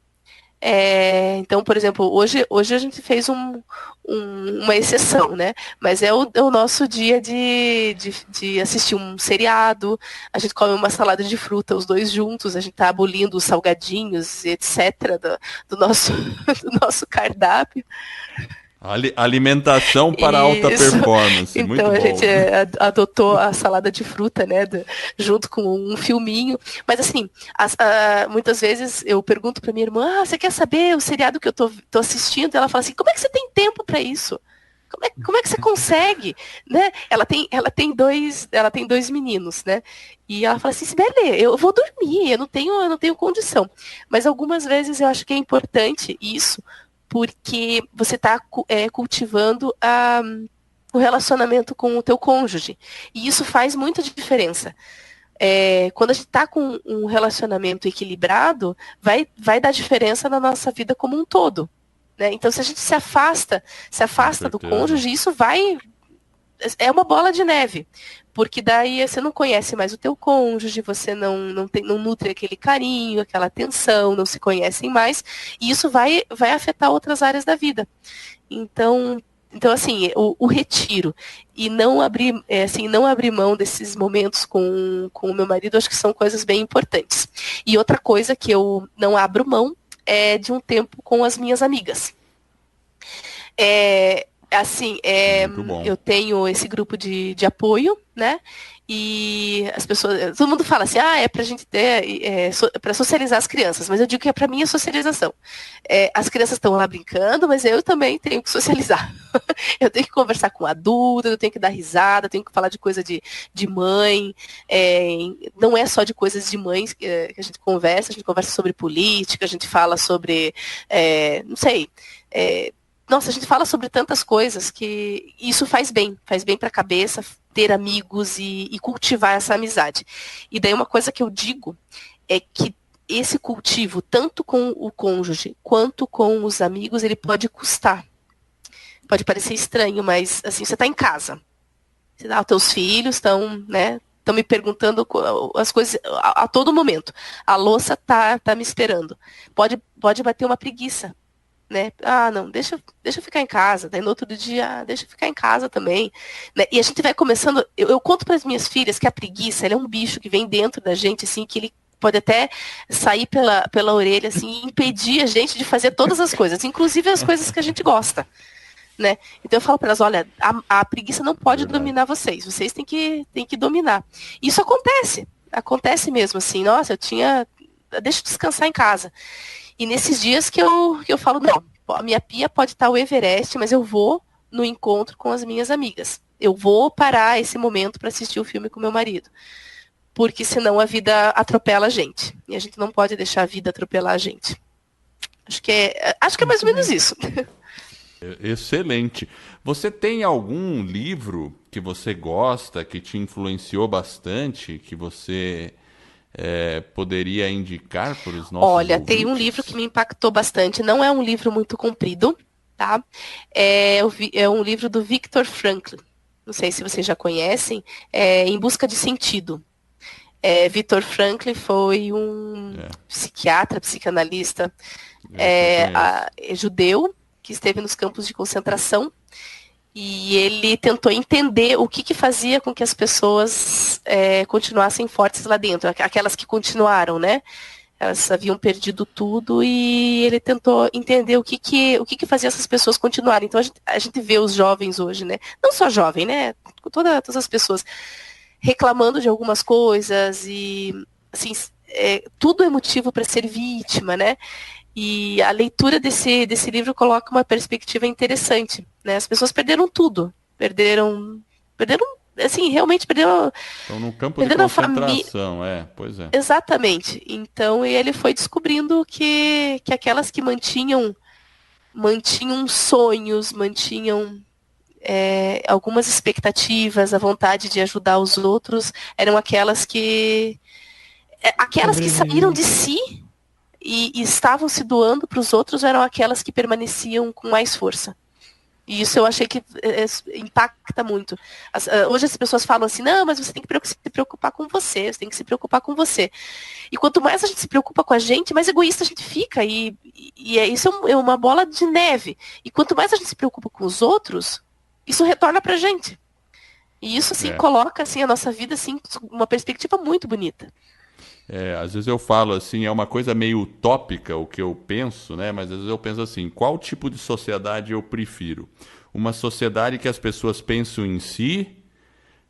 C: Então, por exemplo, hoje a gente fez uma exceção, né? Mas é o nosso dia de assistir um seriado, a gente come uma salada de fruta, os dois juntos, a gente tá abolindo os salgadinhos, etc., do nosso cardápio.
A: Alimentação para alta performance.
C: Então,
A: muito
C: a
A: bom.
C: gente adotou a salada de fruta, né, junto com um filminho. Mas, assim, muitas vezes eu pergunto para minha irmã, você quer saber o seriado que eu tô assistindo? E ela fala assim, como é que você tem tempo para isso? Como é que você consegue? Né? Ela tem dois meninos, né? E ela fala assim, Sibeli, eu vou dormir, eu não tenho condição. Mas algumas vezes eu acho que é importante isso, porque você está cultivando o relacionamento com o teu cônjuge. E isso faz muita diferença. Quando a gente está com um relacionamento equilibrado, vai dar diferença na nossa vida como um todo. Né? Então, se a gente se afasta do cônjuge, isso é uma bola de neve. Porque daí você não conhece mais o teu cônjuge, você não nutre aquele carinho, aquela atenção, não se conhecem mais, e isso vai afetar outras áreas da vida. Então, Então, assim, o retiro e não abrir, não abrir mão desses momentos com o meu marido, acho que são coisas bem importantes. E outra coisa que eu não abro mão é de um tempo com as minhas amigas.
A: Muito bom.
C: Eu tenho esse grupo de apoio, né? E as pessoas, todo mundo fala assim, é pra gente ter, pra socializar as crianças, mas eu digo que pra mim é socialização. As crianças estão lá brincando, mas eu também tenho que socializar. Eu tenho que conversar com adultos, eu tenho que dar risada, eu tenho que falar de coisa de mãe, não é só de coisas de mães que a gente conversa sobre política, a gente fala sobre, não sei, nossa, a gente fala sobre tantas coisas que isso faz bem para a cabeça, ter amigos e cultivar essa amizade. E daí uma coisa que eu digo é que esse cultivo, tanto com o cônjuge quanto com os amigos, ele pode custar. Pode parecer estranho, mas assim, você está em casa. Os teus filhos estão, né? Estão me perguntando as coisas a todo momento. A louça tá me esperando. Pode bater uma preguiça. Né? Não, deixa eu ficar em casa. Daí no outro dia, deixa eu ficar em casa também. Né? E a gente vai começando. Eu conto para as minhas filhas que a preguiça, ela é um bicho que vem dentro da gente, assim, que ele pode até sair pela orelha, assim, e impedir a gente de fazer todas as coisas, inclusive as coisas que a gente gosta. Né? Então eu falo para elas, olha, a preguiça não pode dominar vocês têm que dominar. Isso acontece mesmo, assim, nossa, deixa eu descansar em casa. E nesses dias que eu falo, não, a minha pia pode estar o Everest, mas eu vou no encontro com as minhas amigas. Eu vou parar esse momento para assistir o filme com meu marido. Porque senão a vida atropela a gente. E a gente não pode deixar a vida atropelar a gente. Acho que é mais ou menos isso.
A: Excelente. Você tem algum livro que você gosta, que te influenciou bastante, que você poderia indicar para os nossos
C: Olha,
A: ouvintes?
C: tem um livro que me impactou bastante. Não é um livro muito comprido, tá? É um livro do Viktor Frankl. Não sei se vocês já conhecem. Em Busca de Sentido. Viktor Frankl foi um psiquiatra, psicanalista judeu, que esteve nos campos de concentração. E ele tentou entender o que fazia com que as pessoas continuassem fortes lá dentro. Aquelas que continuaram, né? Elas haviam perdido tudo e ele tentou entender o que fazia essas pessoas continuarem. Então a gente vê os jovens hoje, né? Não só jovem, né? Todas as pessoas reclamando de algumas coisas e assim, tudo é motivo para ser vítima, né? E a leitura desse livro coloca uma perspectiva interessante, né? As pessoas perderam tudo. Perderam, assim, realmente perderam...
A: Estão no campo de concentração, pois é.
C: Exatamente. Então, ele foi descobrindo que aquelas que mantinham sonhos, mantinham algumas expectativas, a vontade de ajudar os outros, eram aquelas que saíram de si e estavam se doando para os outros, eram aquelas que permaneciam com mais força. E isso eu achei que impacta muito. Hoje as pessoas falam assim, não, mas você tem que se preocupar com você, você tem que se preocupar com você. E quanto mais a gente se preocupa com a gente, mais egoísta a gente fica. E isso é uma bola de neve. E quanto mais a gente se preocupa com os outros, isso retorna pra gente. E isso, assim, coloca assim, a nossa vida assim, uma perspectiva muito bonita.
A: Às vezes eu falo assim, é uma coisa meio utópica o que eu penso, né? Mas às vezes eu penso assim, qual tipo de sociedade eu prefiro? Uma sociedade que as pessoas pensam em si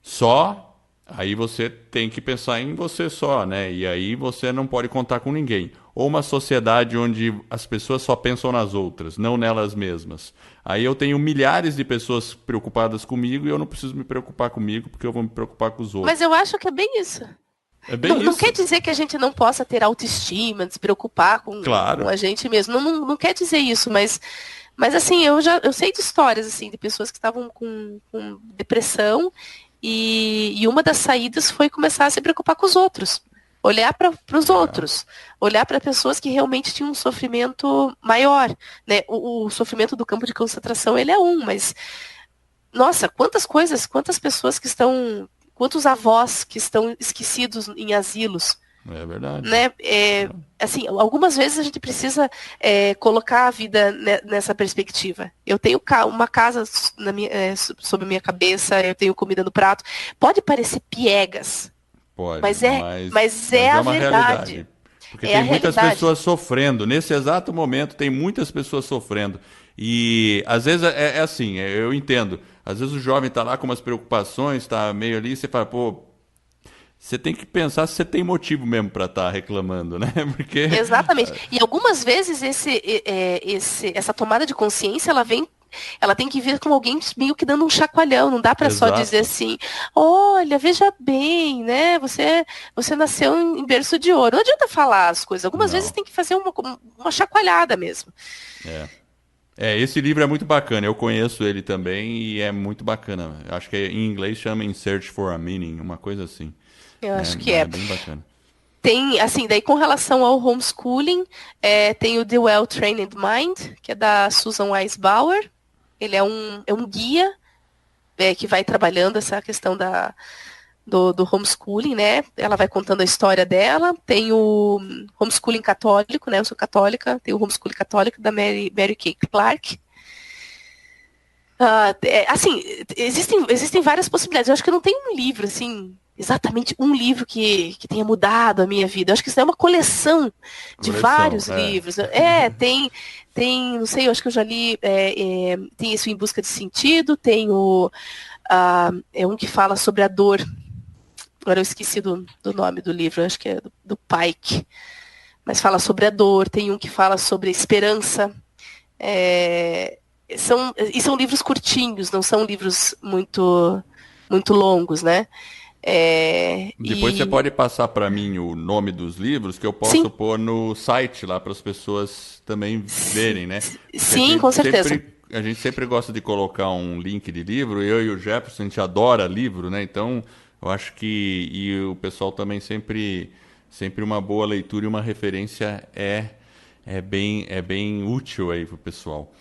A: só, aí você tem que pensar em você só, né? E aí você não pode contar com ninguém. Ou uma sociedade onde as pessoas só pensam nas outras, não nelas mesmas. Aí eu tenho milhares de pessoas preocupadas comigo e eu não preciso me preocupar comigo porque eu vou me preocupar com os outros.
C: Mas eu acho que é bem isso.
A: Não
C: quer dizer que a gente não possa ter autoestima, se preocupar com a gente mesmo. Não quer dizer isso, mas assim, eu sei de histórias assim, de pessoas que estavam com depressão e uma das saídas foi começar a se preocupar com os outros. Olhar para os outros. Olhar para pessoas que realmente tinham um sofrimento maior. Né? O sofrimento do campo de concentração, ele é mas... Nossa, quantas pessoas que estão... Quantos avós que estão esquecidos em asilos,
A: É verdade.
C: Né? Assim, algumas vezes a gente precisa colocar a vida nessa perspectiva. Eu tenho uma casa sob a minha cabeça, eu tenho comida no prato. Pode parecer piegas,
A: Pode,
C: mas
A: mas
C: é
A: é
C: a
A: uma
C: verdade.
A: realidade. Porque
C: É a
A: tem muitas
C: realidade.
A: pessoas sofrendo. Nesse exato momento, tem muitas pessoas sofrendo. E às vezes é assim, eu entendo. Às vezes o jovem está lá com umas preocupações, está meio ali, e você fala, pô, você tem que pensar se você tem motivo mesmo para estar reclamando, né? Porque.
C: Exatamente. E algumas vezes essa tomada de consciência, ela tem que vir com alguém meio que dando um chacoalhão. Não dá para só dizer
A: Exato.
C: assim, olha, veja bem, né? Você nasceu em berço de ouro. Não adianta falar as coisas. Algumas vezes
A: Não.
C: tem que fazer uma chacoalhada mesmo.
A: É. Esse livro é muito bacana. Eu conheço ele também e é muito bacana. Acho que em inglês chama In Search for a Meaning, uma coisa assim.
C: Eu
A: Né?
C: acho que
A: Mas é
C: é.
A: bem bacana.
C: Tem, assim, daí com relação ao homeschooling, tem o The Well-Trained Mind, que é da Susan Wise Bauer. Ele é um guia que vai trabalhando essa questão do homeschooling, né? Ela vai contando a história dela. Tem o homeschooling católico, né? Eu sou católica. Tem o homeschooling católico da Mary Kay Clark. Assim, existem várias possibilidades. Eu acho que não tem um livro, assim, exatamente um livro que tenha mudado a minha vida. Eu acho que isso é uma coleção de vários livros. Tem, não sei, eu acho que eu já li, tem isso Em Busca de Sentido, tem um que fala sobre a dor. Agora eu esqueci do nome do livro, eu acho que é do Pike. Mas fala sobre a dor, tem um que fala sobre a esperança. São livros curtinhos, não são livros muito, muito longos, né?
A: Depois você pode passar para mim o nome dos livros que eu posso
C: Sim.
A: pôr no site lá para as pessoas também verem, né? Porque
C: Sim, com certeza.
A: a gente sempre gosta de colocar um link de livro. Eu e o Jefferson, a gente adora livro, né? Então, eu acho que e o pessoal também sempre uma boa leitura e uma referência é bem útil aí pro pessoal.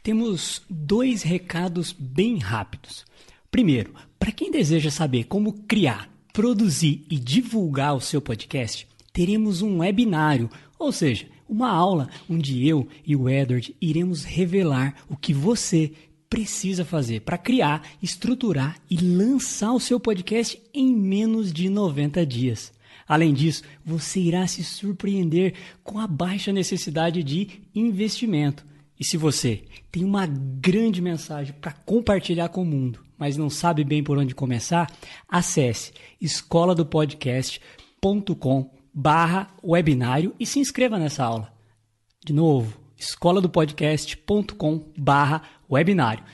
B: Temos 2 recados bem rápidos. Primeiro, para quem deseja saber como criar, produzir e divulgar o seu podcast, teremos um webinário, ou seja, uma aula onde eu e o Edward iremos revelar o que você precisa fazer para criar, estruturar e lançar o seu podcast em menos de 90 dias. Além disso, você irá se surpreender com a baixa necessidade de investimento. E se você tem uma grande mensagem para compartilhar com o mundo, mas não sabe bem por onde começar, acesse escoladopodcast.com/webinário e se inscreva nessa aula. De novo, escoladopodcast.com/webinário.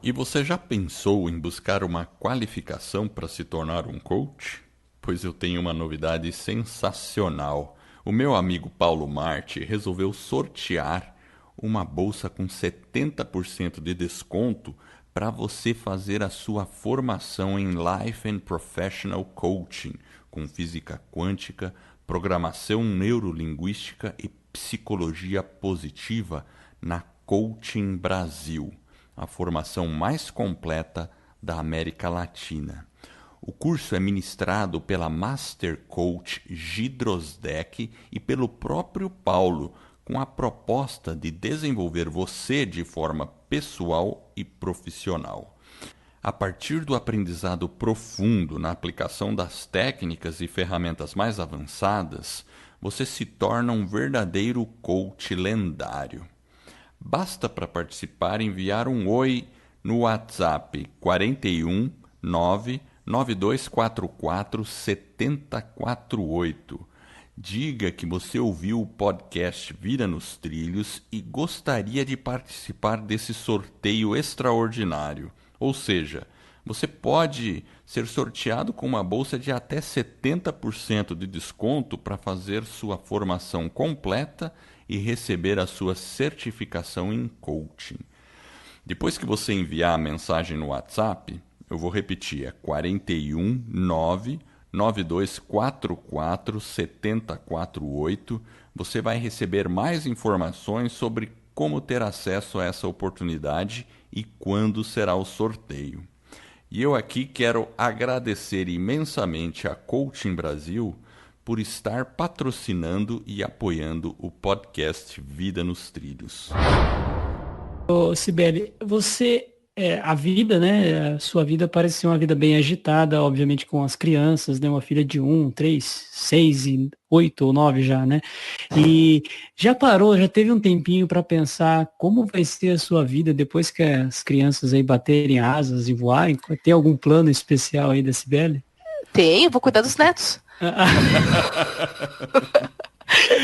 A: E você já pensou em buscar uma qualificação para se tornar um coach? Pois eu tenho uma novidade sensacional. O meu amigo Paulo Marte resolveu sortear uma bolsa com 70% de desconto para você fazer a sua formação em Life and Professional Coaching, com física quântica, programação neurolinguística e psicologia positiva na Coaching Brasil, a formação mais completa da América Latina. O curso é ministrado pela Master Coach Gidrosdeck e pelo próprio Paulo, com a proposta de desenvolver você de forma pessoal e profissional. A partir do aprendizado profundo na aplicação das técnicas e ferramentas mais avançadas, você se torna um verdadeiro coach lendário. Basta para participar enviar um oi no WhatsApp 41 99244 7048. Diga que você ouviu o podcast Vida nos Trilhos e gostaria de participar desse sorteio extraordinário. Ou seja, você pode ser sorteado com uma bolsa de até 70% de desconto para fazer sua formação completa e receber a sua certificação em coaching. Depois que você enviar a mensagem no WhatsApp, eu vou repetir, é 41 99244 7048. Você vai receber mais informações sobre como ter acesso a essa oportunidade e quando será o sorteio. E eu aqui quero agradecer imensamente a Coaching Brasil por estar patrocinando e apoiando o podcast Vida nos Trilhos.
B: Ô, Sibeli, a vida, né? A sua vida parece ser uma vida bem agitada, obviamente com as crianças, né? Uma filha de 1, 3, 6, 8 ou 9 já, né? E já teve um tempinho para pensar como vai ser a sua vida depois que as crianças aí baterem asas e voarem? Tem algum plano especial aí da Sibeli?
C: Tenho, vou cuidar dos netos.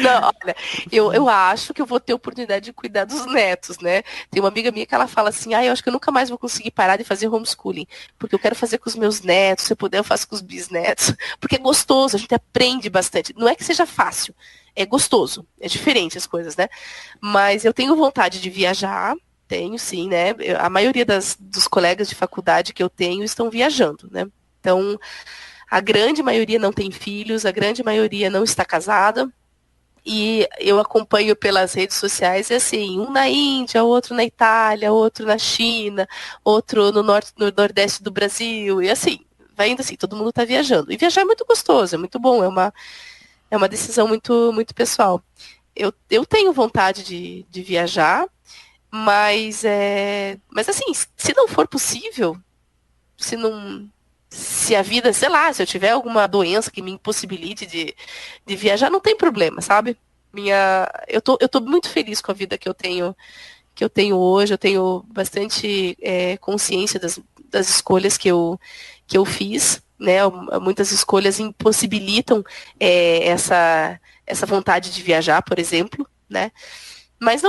C: Não, olha, eu acho que eu vou ter oportunidade de cuidar dos netos, né? Tem uma amiga minha que ela fala assim, eu acho que eu nunca mais vou conseguir parar de fazer homeschooling, porque eu quero fazer com os meus netos, se eu puder eu faço com os bisnetos, porque é gostoso, a gente aprende bastante. Não é que seja fácil, é gostoso, é diferente as coisas, né? Mas eu tenho vontade de viajar, tenho sim, né? A maioria dos colegas de faculdade que eu tenho estão viajando, né? Então, a grande maioria não tem filhos, a grande maioria não está casada. E eu acompanho pelas redes sociais, assim, um na Índia, outro na Itália, outro na China, outro no Nordeste do Brasil, e assim, vai indo assim, todo mundo está viajando. E viajar é muito gostoso, é muito bom, é uma decisão muito, muito pessoal. Eu tenho vontade de viajar, mas assim, se não for possível, se a vida, sei lá, se eu tiver alguma doença que me impossibilite de viajar, não tem problema, sabe? Eu tô muito feliz com a vida que eu tenho hoje, eu tenho bastante consciência das escolhas que eu fiz, né? Muitas escolhas impossibilitam essa vontade de viajar, por exemplo, né? Mas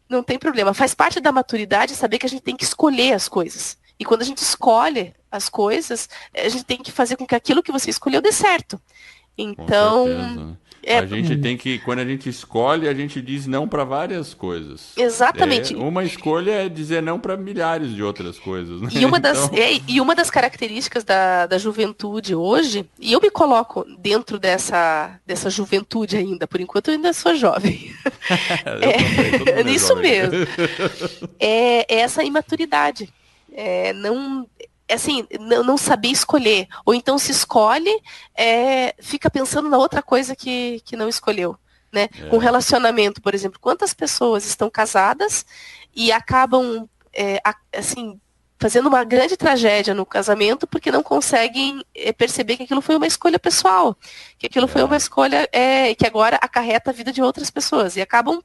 C: não tem problema. Faz parte da maturidade saber que a gente tem que escolher as coisas. E quando a gente escolhe as coisas, a gente tem que fazer com que aquilo que você escolheu dê certo. Então,
A: a gente tem que, quando a gente escolhe, a gente diz não para várias coisas.
C: Exatamente.
A: Uma escolha é dizer não para milhares de outras coisas. Né?
C: E uma das características da juventude hoje, e eu me coloco dentro dessa juventude ainda, por enquanto eu ainda sou jovem. Isso mesmo. É essa imaturidade. Não saber escolher. Ou então se escolhe, fica pensando na outra coisa que não escolheu. Né? Um relacionamento, por exemplo. Quantas pessoas estão casadas e acabam fazendo uma grande tragédia no casamento porque não conseguem perceber que aquilo foi uma escolha pessoal. Que aquilo foi uma escolha que agora acarreta a vida de outras pessoas. E acabam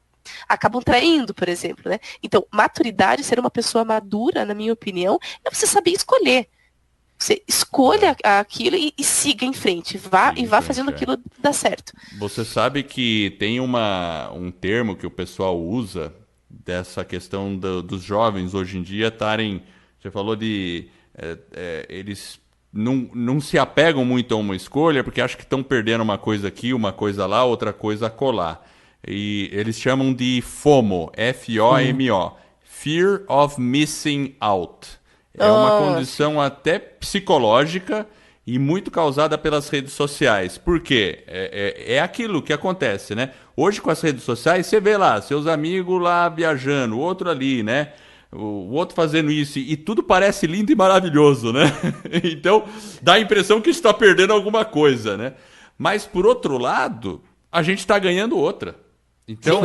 C: traindo, por exemplo, né? Então, maturidade, ser uma pessoa madura, na minha opinião, é você saber escolher. Você escolha aquilo e siga em frente. Vá fazendo aquilo dar certo.
A: Você sabe que tem um termo que o pessoal usa dessa questão dos jovens hoje em dia estarem... Você falou de... eles não se apegam muito a uma escolha porque acham que estão perdendo uma coisa aqui, uma coisa lá, outra coisa acolá. E eles chamam de FOMO, F-O-M-O, Fear of Missing Out. É uma condição até psicológica e muito causada pelas redes sociais. Por quê? É aquilo que acontece, né? Hoje com as redes sociais, você vê lá, seus amigos lá viajando, o outro ali, né? O outro fazendo isso, e tudo parece lindo e maravilhoso, né? Então, dá a impressão que está perdendo alguma coisa, né? Mas, por outro lado, a gente está ganhando outra. Então,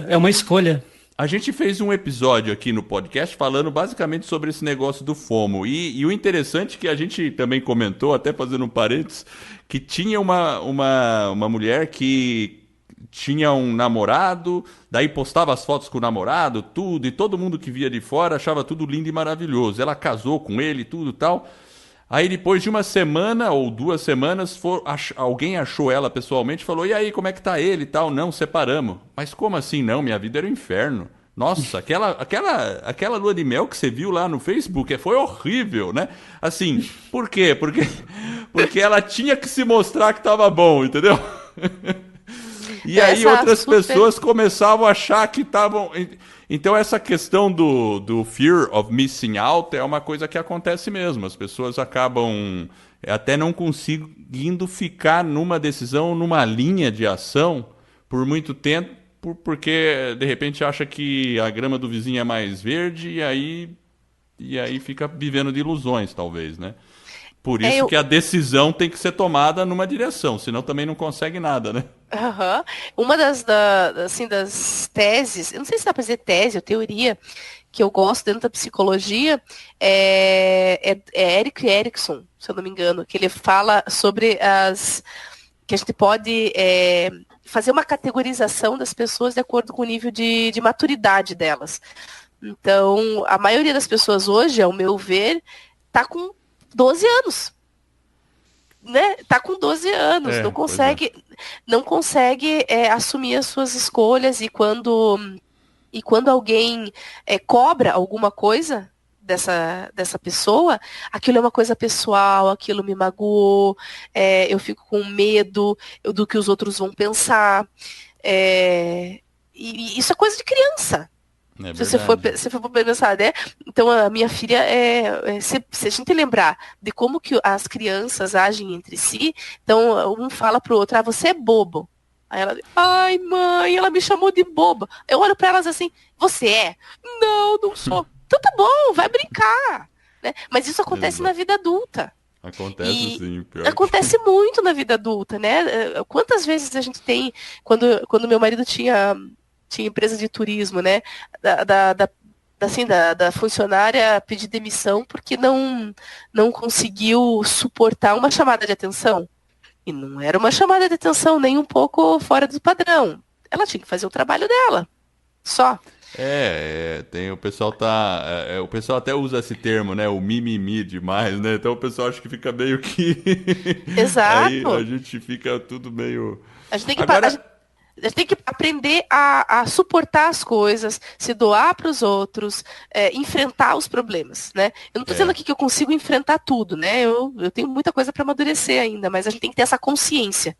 B: é uma escolha.
A: A gente fez um episódio aqui no podcast falando basicamente sobre esse negócio do FOMO. E o interessante que a gente também comentou, até fazendo um parênteses, que tinha uma mulher que tinha um namorado, daí postava as fotos com o namorado, tudo, e todo mundo que via de fora achava tudo lindo e maravilhoso. Ela casou com ele, tudo e tal. Aí depois de uma semana ou 2 semanas, alguém achou ela pessoalmente e falou, e aí, como é que tá ele e tal? Não, separamos. Mas como assim não? Minha vida era um inferno. Nossa, aquela lua de mel que você viu lá no Facebook foi horrível, né? Assim, por quê? Porque ela tinha que se mostrar que estava bom, entendeu? E aí outras pessoas começavam a achar que estavam... Então essa questão do fear of missing out é uma coisa que acontece mesmo. As pessoas acabam até não conseguindo ficar numa decisão, numa linha de ação por muito tempo, porque de repente acha que a grama do vizinho é mais verde e aí fica vivendo de ilusões, talvez, né? Por isso
C: eu,
A: que a decisão tem que ser tomada numa direção, senão também não consegue nada, né?
C: aham. Uma assim, das teses, eu não sei se dá para dizer tese ou teoria, que eu gosto dentro da psicologia, é Eric Erickson, se eu não me engano, que ele fala sobre que a gente pode fazer uma categorização das pessoas de acordo com o nível de maturidade delas. Então, a maioria das pessoas hoje, ao meu ver, está com 12 anos. Né? Tá com 12 anos, não consegue assumir as suas escolhas, e quando alguém cobra alguma coisa dessa pessoa, aquilo é uma coisa pessoal, aquilo me magoou, eu fico com medo do que os outros vão pensar. E isso é coisa de criança.
A: É
C: Se for pensar, né? Então, a minha filha, se a gente lembrar de como que as crianças agem entre si, então um fala pro outro, você é bobo. Aí ela, ai mãe, ela me chamou de boba. Eu olho para elas assim, você é? Não, não sou. Então tá bom, vai brincar. Né? Mas isso acontece na vida adulta.
A: Acontece sim, pior.
C: Acontece muito na vida adulta, né? Quantas vezes a gente tem, quando meu marido tinha empresa de turismo, né? Da funcionária pedir demissão porque não conseguiu suportar uma chamada de atenção. E não era uma chamada de atenção nem um pouco fora do padrão. Ela tinha que fazer o trabalho dela. Só.
A: Tem o pessoal o pessoal até usa esse termo, né? O mimimi demais, né? Então o pessoal acha que fica meio que
C: Exato.
A: Aí a gente fica tudo meio.
C: A gente tem que aprender a suportar as coisas, se doar para os outros, enfrentar os problemas, né? Eu não estou dizendo aqui que eu consigo enfrentar tudo, né? Eu tenho muita coisa para amadurecer ainda, mas a gente tem que ter essa consciência.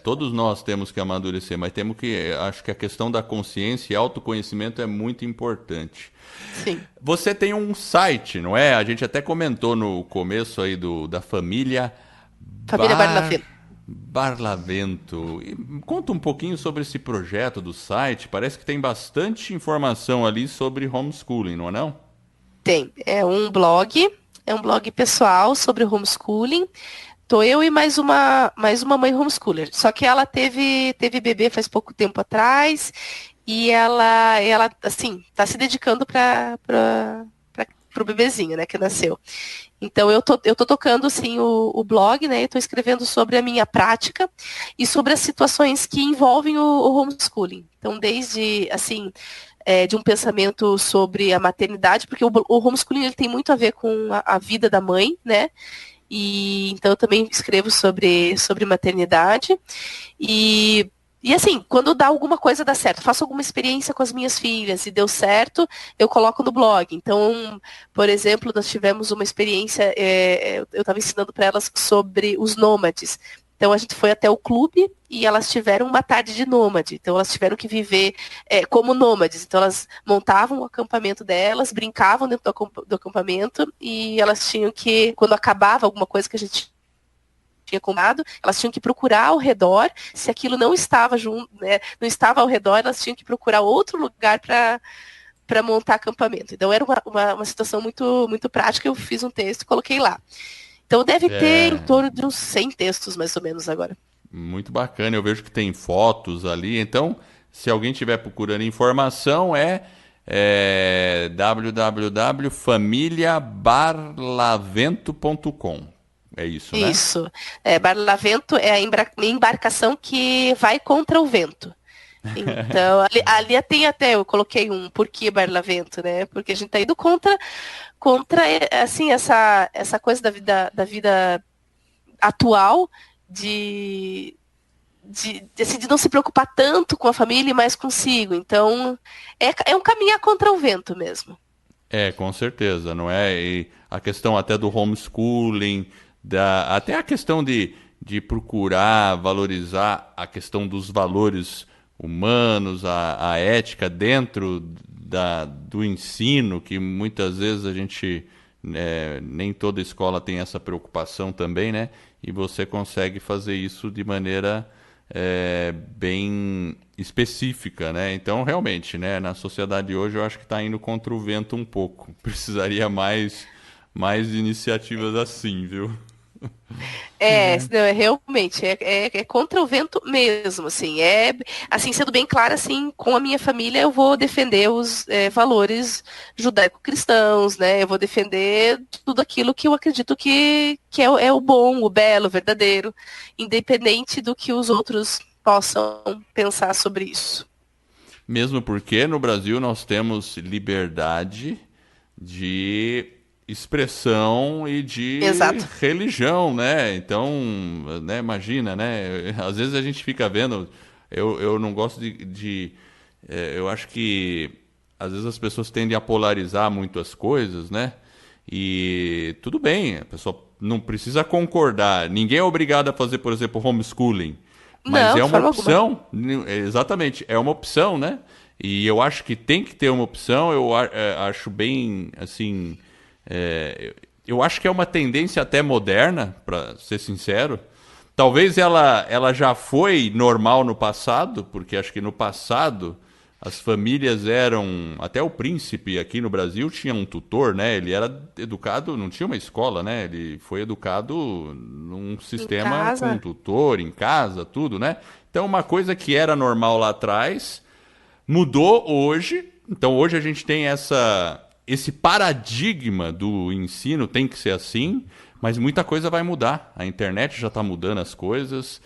A: Todos nós temos que amadurecer, mas acho que a questão da consciência e autoconhecimento é muito importante.
C: Sim.
A: Você tem um site, não é? A gente até comentou no começo aí da família Barlavento. Conta um pouquinho sobre esse projeto do site. Parece que tem bastante informação ali sobre homeschooling, não é não?
C: Tem. É um blog pessoal sobre homeschooling. Tô eu e mais uma mãe homeschooler. Só que ela teve bebê faz pouco tempo atrás e ela assim, tá se dedicando pro bebezinho, né, que nasceu. Então eu tô tocando assim o blog, né? Eu tô escrevendo sobre a minha prática e sobre as situações que envolvem o homeschooling. Então, desde assim, de um pensamento sobre a maternidade, porque o homeschooling ele tem muito a ver com a vida da mãe, né? E então eu também escrevo sobre maternidade. E assim, quando dá alguma coisa dá certo, faço alguma experiência com as minhas filhas e deu certo, eu coloco no blog. Então, por exemplo, nós tivemos uma experiência, eu estava ensinando para elas sobre os nômades. Então a gente foi até o clube e elas tiveram uma tarde de nômade. Então elas tiveram que viver como nômades. Então elas montavam o acampamento delas, brincavam dentro do acampamento e elas tinham que, quando acabava alguma coisa que a gente tinha combinado, elas tinham que procurar ao redor. Se aquilo não estava junto, né, não estava ao redor, elas tinham que procurar outro lugar para montar acampamento. Então era uma situação muito, muito prática. Eu fiz um texto e coloquei lá. Então deve ter em torno de uns 100 textos, mais ou menos, agora.
A: Muito bacana, eu vejo que tem fotos ali. Então, se alguém estiver procurando informação, www.familiabarlavento.com. É isso, né?
C: Isso. Barlavento é a embarcação que vai contra o vento. Então, ali tem até, eu coloquei um porquê Barlavento, né? Porque a gente está indo contra assim, essa coisa da vida atual de não se preocupar tanto com a família e mais consigo. Então, é um caminhar contra o vento mesmo.
A: Com certeza, não é? E a questão até do homeschooling, até a questão de procurar valorizar a questão dos valores humanos, a ética dentro do ensino, que muitas vezes a gente, nem toda escola tem essa preocupação também, né? E você consegue fazer isso de maneira bem específica, né? Então, realmente, né, na sociedade hoje eu acho que está indo contra o vento um pouco. Precisaria mais iniciativas assim, viu?
C: Não, realmente, é contra o vento mesmo, assim, assim, sendo bem claro, assim, com a minha família eu vou defender os valores judaico-cristãos, né, eu vou defender tudo aquilo que eu acredito que é o bom, o belo, o verdadeiro, independente do que os outros possam pensar sobre isso.
A: Mesmo porque no Brasil nós temos liberdade de expressão e de
C: Exato.
A: religião, né? Então, né, imagina, né? Às vezes a gente fica vendo, eu não gosto eu acho que às vezes as pessoas tendem a polarizar muito as coisas, né? E tudo bem, a pessoa não precisa concordar. Ninguém é obrigado a fazer, por exemplo, homeschooling. Mas
C: Não,
A: é
C: de
A: uma
C: forma alguma.
A: opção, exatamente, é uma opção, né? E eu acho que tem que ter uma opção, acho bem, assim, eu acho que é uma tendência até moderna, para ser sincero. Talvez ela já foi normal no passado, porque acho que no passado as famílias eram. Até o príncipe aqui no Brasil tinha um tutor, né? Ele era educado, não tinha uma escola, né? Ele foi educado num
C: Em
A: sistema com um
C: casa.
A: tutor, em casa, tudo, né? Então, uma coisa que era normal lá atrás mudou hoje. Então, hoje a gente tem esse paradigma do ensino tem que ser assim, mas muita coisa vai mudar. A internet já está mudando as coisas.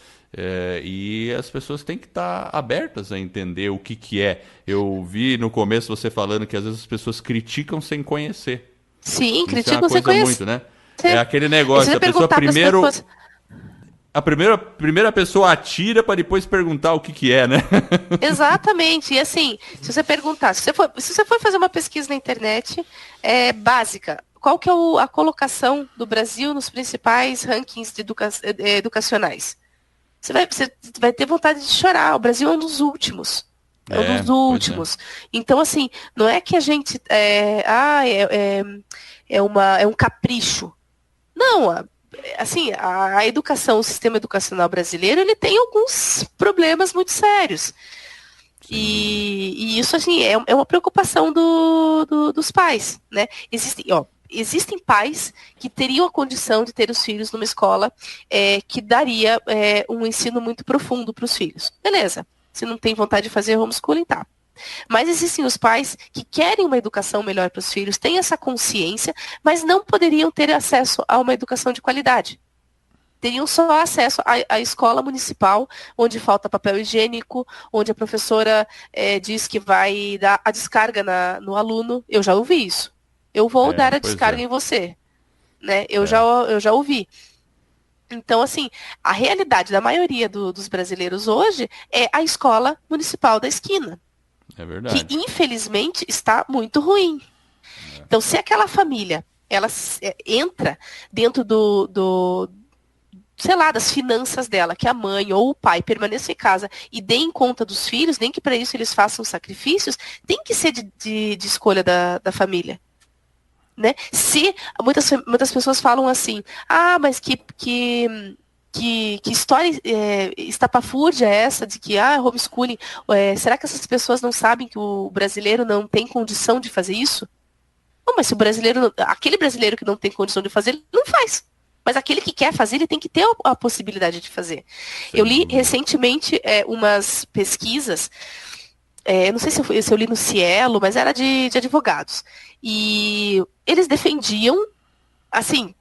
A: E as pessoas têm que estar abertas a entender o que é. Eu vi no começo você falando que às vezes as pessoas criticam sem conhecer.
C: Sim,
A: Isso é uma
C: criticam sem
A: coisa
C: conhecer.
A: muito, né? É aquele
C: E se
A: negócio,
C: você
A: a pessoa
C: perguntar para as
A: primeiro.
C: pessoas.
A: A primeira pessoa atira para depois perguntar o que é, né?
C: Exatamente. E assim, se você perguntar, se você for fazer uma pesquisa na internet básica, qual que é a colocação do Brasil nos principais rankings educacionais? Você vai ter vontade de chorar. O Brasil é um dos últimos. É um dos
A: Pois é.
C: últimos. Então, assim, não é que a gente. É um capricho. Não, assim, a educação, o sistema educacional brasileiro, ele tem alguns problemas muito sérios.
A: Sem dúvida.
C: E isso, assim, é uma preocupação dos pais, né? Existem pais que teriam a condição de ter os filhos numa escola que daria um ensino muito profundo para os filhos. Beleza. Se não tem vontade de fazer homeschooling, tá. Mas existem os pais que querem uma educação melhor para os filhos, têm essa consciência, mas não poderiam ter acesso a uma educação de qualidade. Teriam só acesso à escola municipal, onde falta papel higiênico, onde a professora diz que vai dar a descarga no aluno. Eu já ouvi isso. Eu vou dar a
A: Pois
C: descarga
A: é.
C: em você. Né? Eu
A: É,
C: já ouvi. Então, assim, a realidade da maioria dos brasileiros hoje é a escola municipal da esquina,
A: é
C: que
A: verdade.
C: infelizmente está muito ruim. Então, se aquela família ela entra dentro sei lá, das finanças dela, que a mãe ou o pai permaneçam em casa e deem conta dos filhos, nem que para isso eles façam sacrifícios, tem que ser de escolha da família. Né? Se muitas pessoas falam assim, mas que história estapafúrdia é essa de que homeschooling, será que essas pessoas não sabem que o brasileiro não tem condição de fazer isso? Não, mas se aquele brasileiro que não tem condição de fazer, ele não faz. Mas aquele que quer fazer, ele tem que ter a possibilidade de fazer. Eu
A: Sem
C: li
A: dúvida.
C: recentemente umas pesquisas, não sei se eu li no Cielo, mas era de advogados. E eles defendiam, assim,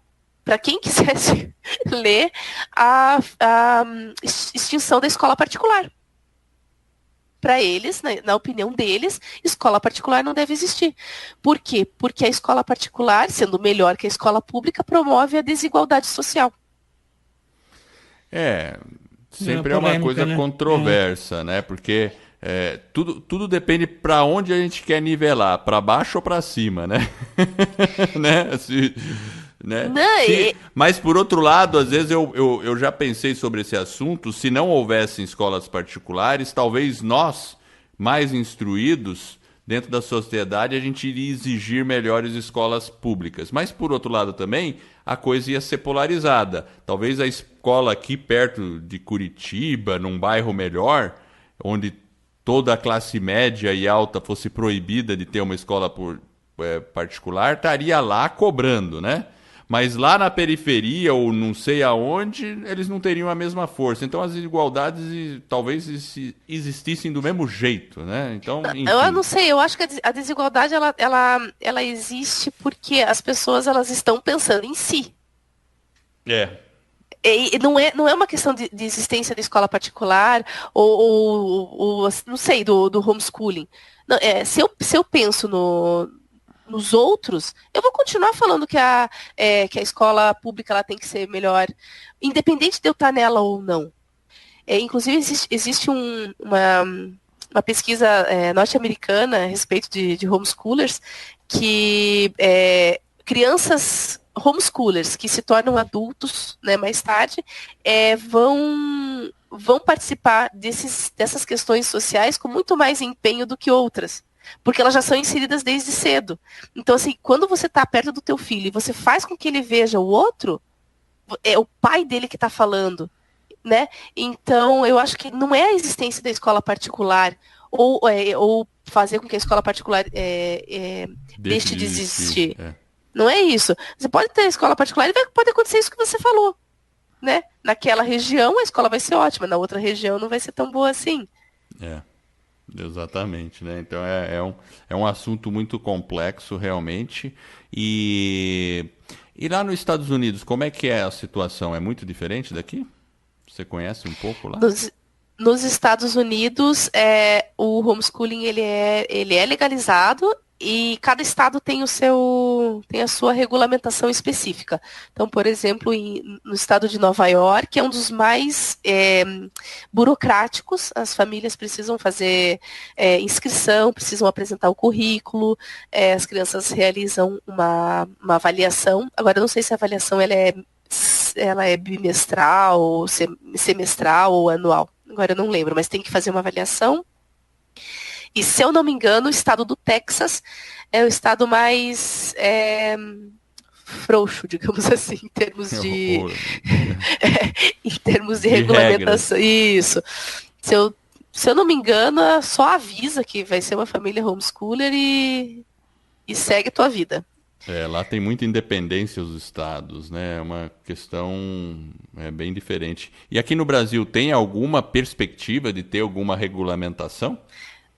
C: para quem quisesse ler, a extinção da escola particular. Para eles, na opinião deles, escola particular não deve existir. Por quê? Porque a escola particular, sendo melhor que a escola pública, promove a desigualdade social.
A: É,
B: É
A: sempre é uma
B: polêmica,
A: coisa
B: né?
A: controversa, né? Porque tudo depende para onde a gente quer nivelar, para baixo ou para cima, né? Né? Né?
C: Não,
A: Mas por outro lado, às vezes eu já pensei sobre esse assunto. Se não houvessem escolas particulares, talvez nós, mais instruídos, dentro da sociedade a gente iria exigir melhores escolas públicas. Mas, por outro lado também, a coisa ia ser polarizada. Talvez a escola aqui perto de Curitiba, num bairro melhor, onde toda a classe média e alta fosse proibida de ter uma escola particular, estaria lá cobrando, né? Mas lá na periferia, ou não sei aonde, eles não teriam a mesma força. Então as desigualdades talvez existissem do mesmo jeito, né? Então, enfim.
C: Eu não sei, eu acho que a desigualdade ela existe porque as pessoas elas estão pensando em si. E não é uma questão de existência de escola particular ou não sei, do homeschooling. Não, se eu penso nos outros, eu vou continuar falando que a escola pública ela tem que ser melhor, independente de eu estar nela ou não. Inclusive, existe uma pesquisa norte-americana a respeito de homeschoolers, que crianças homeschoolers que se tornam adultos, né, mais tarde, vão participar dessas questões sociais com muito mais empenho do que outras. Porque elas já são inseridas desde cedo. Então, assim, quando você está perto do teu filho e você faz com que ele veja o outro, é o pai dele que está falando, né? Então, eu acho que não é a existência da escola particular ou fazer com que a escola particular deixe de existir. Não é isso. Você pode ter escola particular e pode acontecer isso que você falou, né? Naquela região a escola vai ser ótima, na outra região não vai ser tão boa assim.
A: Exatamente, né? Então é um assunto muito complexo realmente. E lá nos Estados Unidos, como é que é a situação? É muito diferente daqui? Você conhece um pouco lá?
C: Nos Estados Unidos, o homeschooling ele é legalizado e cada estado tem a sua regulamentação específica. Então, por exemplo, no estado de Nova York, é um dos mais burocráticos. As famílias precisam fazer inscrição, precisam apresentar o currículo, as crianças realizam uma avaliação. Agora, eu não sei se a avaliação ela é bimestral, semestral ou anual. Agora eu não lembro, mas tem que fazer uma avaliação. E se eu não me engano, o estado do Texas é o estado mais frouxo, digamos assim, em termos de em termos de regulamentação. Isso. Se eu não me engano, só avisa que vai ser uma família homeschooler e segue a tua vida.
A: Lá tem muita independência os estados, né? É uma questão bem diferente. E aqui no Brasil, tem alguma perspectiva de ter alguma regulamentação?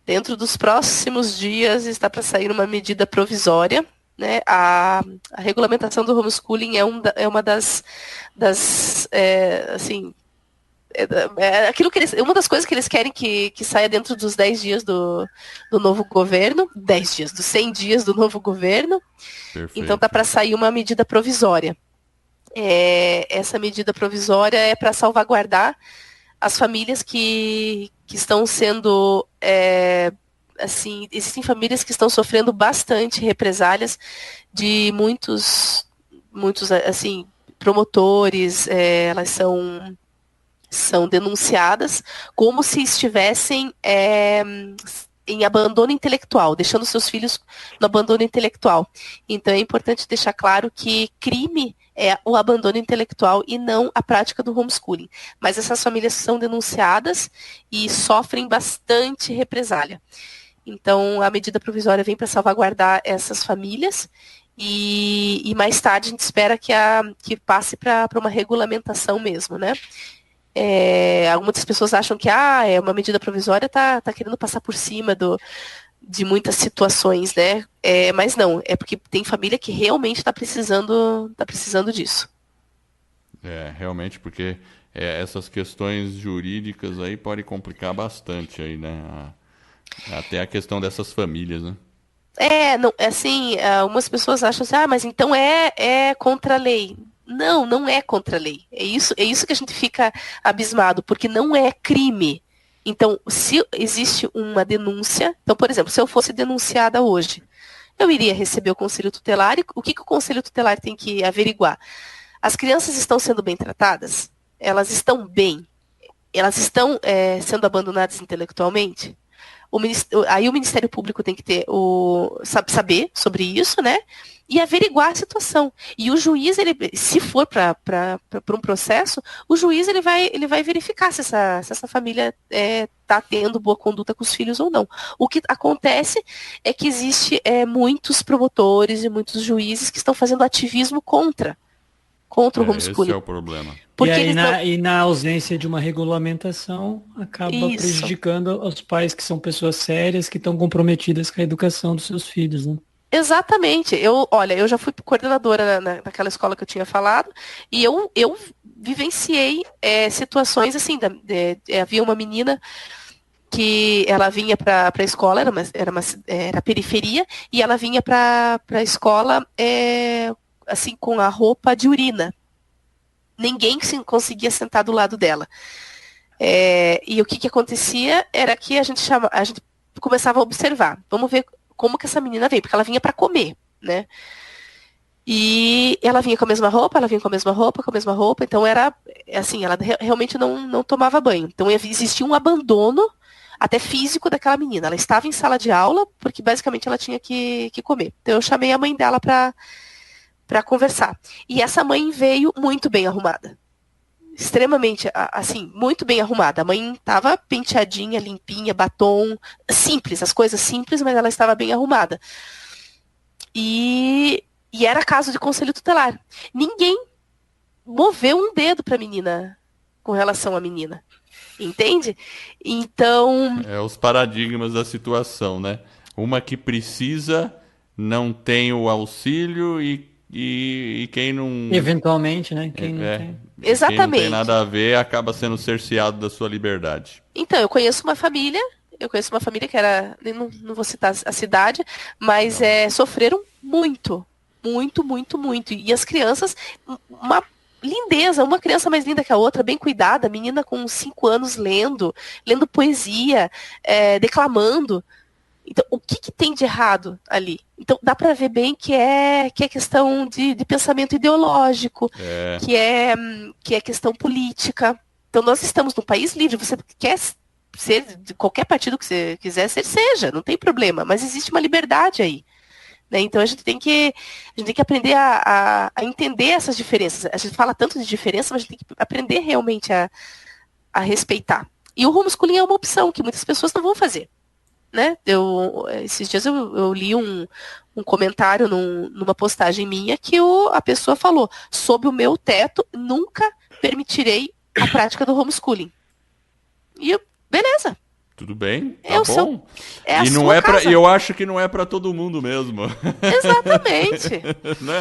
C: Dentro dos próximos dias está para sair uma medida provisória, né? A regulamentação do homeschooling é uma das assim, aquilo que uma das coisas que eles querem que saia dentro dos 10 dias do novo governo, 10 dias, dos 100 dias do novo governo.
A: Perfeito.
C: Então está para sair uma medida provisória. Essa medida provisória é para salvaguardar as famílias que estão sendo, assim, existem famílias que estão sofrendo bastante represálias de muitos assim, promotores, elas são denunciadas como se estivessem em abandono intelectual, deixando seus filhos no abandono intelectual. Então é importante deixar claro que crime é o abandono intelectual e não a prática do homeschooling. Mas essas famílias são denunciadas e sofrem bastante represália. Então a medida provisória vem para salvaguardar essas famílias e mais tarde a gente espera que passe para uma regulamentação mesmo, né? Algumas pessoas acham que é uma medida provisória, tá querendo passar por cima de muitas situações, né? Mas não, é porque tem família que realmente está precisando disso.
A: Realmente, porque essas questões jurídicas aí podem complicar bastante aí, né? Até a questão dessas famílias, né?
C: Não, assim, algumas pessoas acham assim, mas então é contra a lei. Não é contra a lei. É isso que a gente fica abismado, porque não é crime. Então, se existe uma denúncia, então, por exemplo, se eu fosse denunciada hoje, eu iria receber o conselho tutelar e o que o conselho tutelar tem que averiguar? As crianças estão sendo bem tratadas? Elas estão bem? Elas estão sendo abandonadas intelectualmente? Aí o Ministério Público tem que ter saber sobre isso, né? E averiguar a situação. E o juiz, se for para um processo, o juiz ele vai verificar se essa família está tendo boa conduta com os filhos ou não. O que acontece é que existe muitos promotores e muitos juízes que estão fazendo ativismo contra o homeschooling.
A: Esse é o problema.
B: Porque e na ausência de uma regulamentação, acaba prejudicando os pais que são pessoas sérias, que estão comprometidas com a educação dos seus filhos, né?
C: Exatamente. Eu já fui coordenadora naquela escola que eu tinha falado, e eu vivenciei situações assim, havia uma menina que ela vinha para a escola, era periferia, e ela vinha para a escola assim, com a roupa de urina. Ninguém conseguia sentar do lado dela. E o que acontecia era que a gente começava a observar. Vamos ver como que essa menina veio, porque ela vinha para comer, né? E ela vinha com a mesma roupa, então era assim, ela realmente não tomava banho. Então existia um abandono até físico daquela menina. Ela estava em sala de aula, porque basicamente ela tinha que comer. Então eu chamei a mãe dela para conversar. E essa mãe veio muito bem arrumada. Extremamente, assim, muito bem arrumada. A mãe estava penteadinha, limpinha, batom, simples, as coisas simples, mas ela estava bem arrumada. E era caso de conselho tutelar. Ninguém moveu um dedo para a menina com relação à menina. Entende? Então...
A: os paradigmas da situação, né? Uma que precisa, não tem o auxílio e quem não...
B: Eventualmente, né? Quem não tem.
C: Exatamente.
A: Quem não tem nada a ver acaba sendo cerceado da sua liberdade.
C: Então, eu conheço uma família que era, não vou citar a cidade, mas sofreram muito. E as crianças, uma lindeza, uma criança mais linda que a outra, bem cuidada, menina com 5 anos lendo poesia, declamando. Então, o que tem de errado ali? Então, dá para ver bem que é questão de pensamento ideológico, que é questão política. Então, nós estamos num país livre. Você quer ser de qualquer partido que você quiser ser, seja, não tem problema. Mas existe uma liberdade aí. Né? Então, a gente tem que aprender a entender essas diferenças. A gente fala tanto de diferença, mas a gente tem que aprender realmente a respeitar. E o homeschooling é uma opção que muitas pessoas não vão fazer. Né? Esses dias eu li um comentário numa postagem minha que a pessoa falou: sob o meu teto, nunca permitirei a prática do homeschooling. E beleza.
A: Tudo bem, tá bom.
C: E não
A: eu acho que não é para todo mundo mesmo.
C: Exatamente.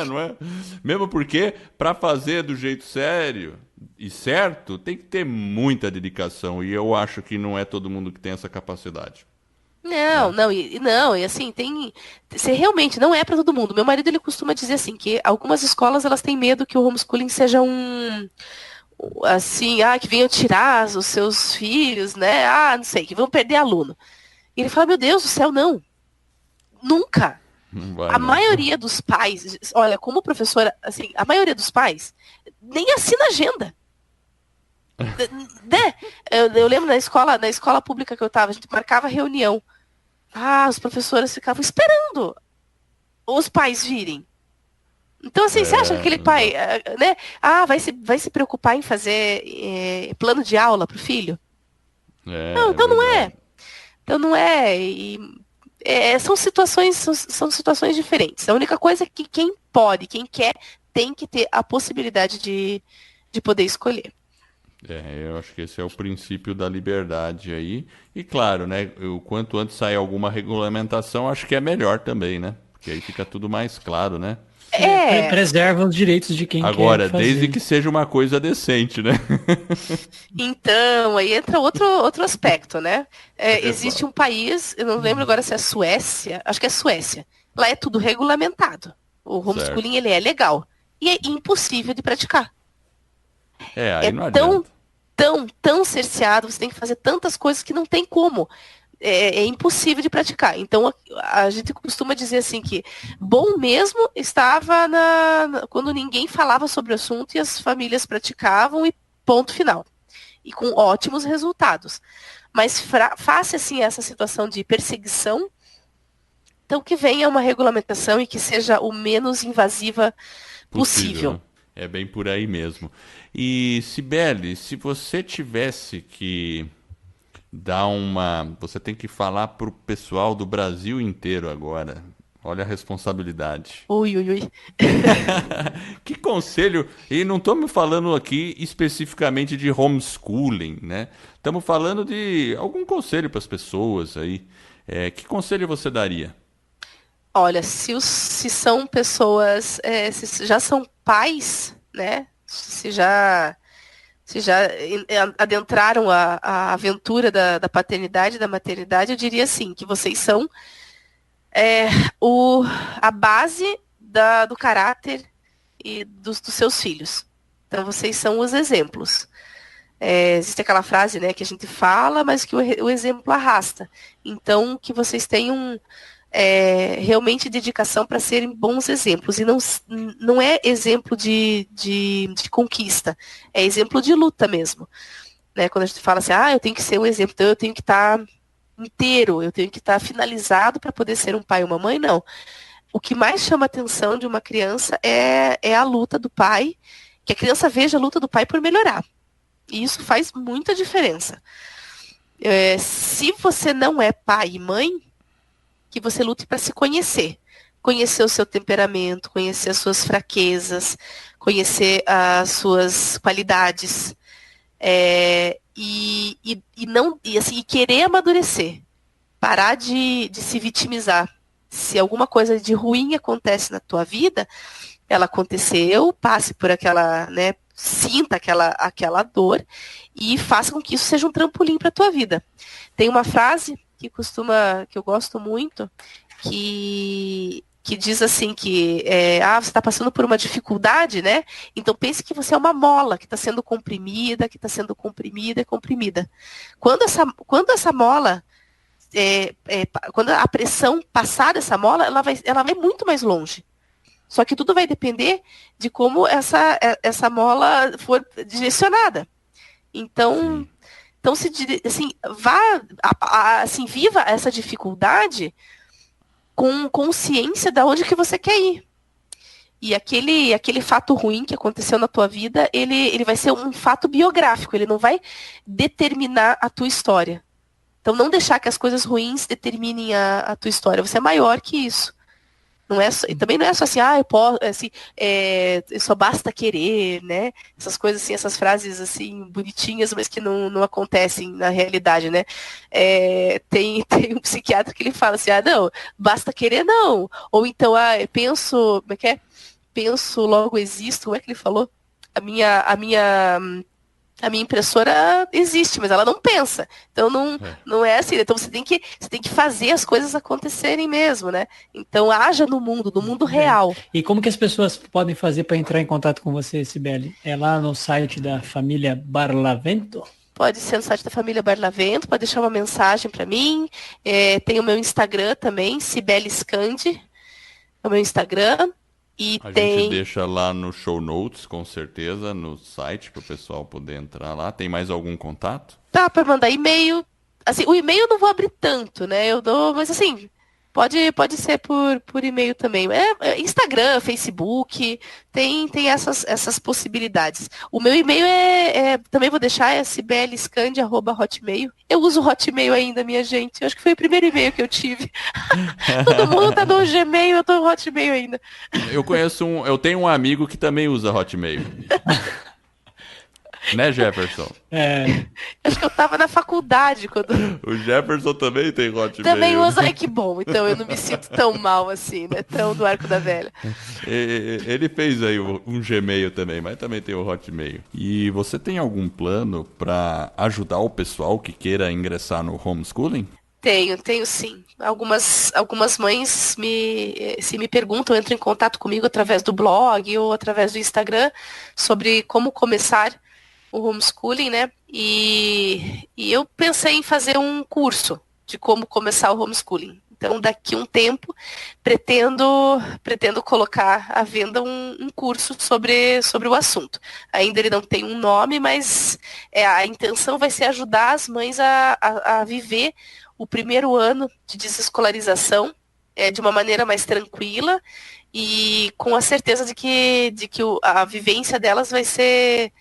A: Não é? Mesmo porque para fazer do jeito sério e certo, tem que ter muita dedicação, e eu acho que não é todo mundo que tem essa capacidade.
C: E assim, você realmente não é para todo mundo. Meu marido, ele costuma dizer assim, que algumas escolas, elas têm medo que o homeschooling seja assim, que venham tirar os seus filhos, né, não sei, que vão perder aluno. E ele fala, meu Deus do céu, não. Nunca. Maioria dos pais, olha, como professora, assim, a maioria dos pais nem assina agenda. Né? Eu lembro na escola pública que eu estava, a gente marcava reunião. Os professores ficavam esperando os pais virem. Então, assim, você acha que aquele pai, né? Vai se preocupar em fazer plano de aula para o filho? Não, então não é. Então não é. São situações diferentes. A única coisa é que quem quer, tem que ter a possibilidade de poder escolher.
A: Eu acho que esse é o princípio da liberdade aí. E claro, né, o quanto antes sair alguma regulamentação, acho que é melhor também, né? Porque aí fica tudo mais claro, né?
B: Preserva os direitos de quem
A: Agora,
B: quer fazer.
A: desde que seja uma coisa decente, né?
C: Então, aí entra outro aspecto, né? Existe um país, eu não lembro agora se é Suécia, acho que é Suécia. Lá é tudo regulamentado. O homeschooling, ele é legal. E é impossível de praticar.
A: Aí não adianta.
C: Tão cerceado, você tem que fazer tantas coisas que não tem como. É impossível de praticar. Então, a gente costuma dizer assim que bom mesmo estava quando ninguém falava sobre o assunto e as famílias praticavam e ponto final. e com ótimos resultados. Mas face assim essa situação de perseguição, então que venha uma regulamentação e que seja o menos invasiva possível.
A: Né? É bem por aí mesmo. E, Cibele, se você tivesse que dar uma... Você tem que falar para o pessoal do Brasil inteiro agora. Olha a responsabilidade.
C: Ui, ui, ui.
A: Que conselho... E não estamos falando aqui especificamente de homeschooling, né? Estamos falando de algum conselho para as pessoas aí. Que conselho você daria?
C: Olha, se são pessoas, se já são pais, né? Se já adentraram a aventura da paternidade e da maternidade, eu diria assim, que vocês são a base do caráter e dos seus filhos. Então, vocês são os exemplos. Existe aquela frase, né, que a gente fala, mas que o exemplo arrasta. Então, que vocês tenham realmente dedicação para serem bons exemplos. E não é exemplo de conquista, é exemplo de luta mesmo. Né? Quando a gente fala assim, eu tenho que ser um exemplo, então eu tenho que estar inteiro, eu tenho que estar finalizado para poder ser um pai ou uma mãe, não. O que mais chama a atenção de uma criança é a luta do pai, que a criança veja a luta do pai por melhorar. E isso faz muita diferença. Se você não é pai e mãe, que você lute para se conhecer. Conhecer o seu temperamento, conhecer as suas fraquezas, conhecer as suas qualidades. E querer amadurecer. Parar de se vitimizar. Se alguma coisa de ruim acontece na tua vida, ela aconteceu, passe por aquela, né, sinta aquela dor e faça com que isso seja um trampolim para a tua vida. Tem uma frase que eu gosto muito, que diz assim que você está passando por uma dificuldade, né? Então pense que você é uma mola que está sendo comprimida, e comprimida. Quando essa mola, quando a pressão passar dessa mola, ela vai muito mais longe. Só que tudo vai depender de como essa mola for direcionada. Então viva essa dificuldade com consciência de onde que você quer ir. E aquele fato ruim que aconteceu na tua vida, ele vai ser um fato biográfico, ele não vai determinar a tua história. Então não deixar que as coisas ruins determinem a tua história. Você é maior que isso. Também não é só assim, eu posso, assim, só basta querer, né? Essas coisas assim, essas frases assim, bonitinhas, mas que não acontecem na realidade, né? Tem um psiquiatra que ele fala assim, não, basta querer não. Ou então, penso, como é que é? Penso, logo existo, como é que ele falou? A minha impressora existe, mas ela não pensa. Então não é assim. Então você tem que fazer as coisas acontecerem mesmo, né? Então haja no mundo real.
B: E como que as pessoas podem fazer para entrar em contato com você, Cibele? É lá no site da família Barlavento?
C: Pode ser no site da família Barlavento, pode deixar uma mensagem para mim. Tem o meu Instagram também, Cibele Scandi, é o meu Instagram.
A: Gente deixa lá no show notes, com certeza, no site, para o pessoal poder entrar lá. Tem mais algum contato?
C: Tá, para mandar e-mail. Assim, o e-mail eu não vou abrir tanto, né? Mas assim, pode ser por e-mail também. Instagram, Facebook, tem essas possibilidades. O meu e-mail também vou deixar, é cibelescandi@hotmail. Eu uso Hotmail ainda, minha gente. Eu acho que foi o primeiro e-mail que eu tive. Todo mundo tá no Gmail, eu tô no Hotmail ainda.
A: Eu tenho um amigo que também usa Hotmail. Né, Jefferson?
C: Acho que eu tava na faculdade quando...
A: O Jefferson também tem Hotmail.
C: Também usa, ai que bom. Então eu não me sinto tão mal assim, né? Tão do arco da velha.
A: Ele fez aí um Gmail também, mas também tem o Hotmail. E você tem algum plano para ajudar o pessoal que queira ingressar no homeschooling?
C: Tenho sim. Algumas mães se me perguntam, entram em contato comigo através do blog ou através do Instagram sobre como começar o homeschooling, né? E eu pensei em fazer um curso de como começar o homeschooling. Então, daqui a um tempo, pretendo colocar à venda um curso sobre o assunto. Ainda ele não tem um nome, mas a intenção vai ser ajudar as mães a viver o primeiro ano de desescolarização de uma maneira mais tranquila e com a certeza de que a vivência delas vai ser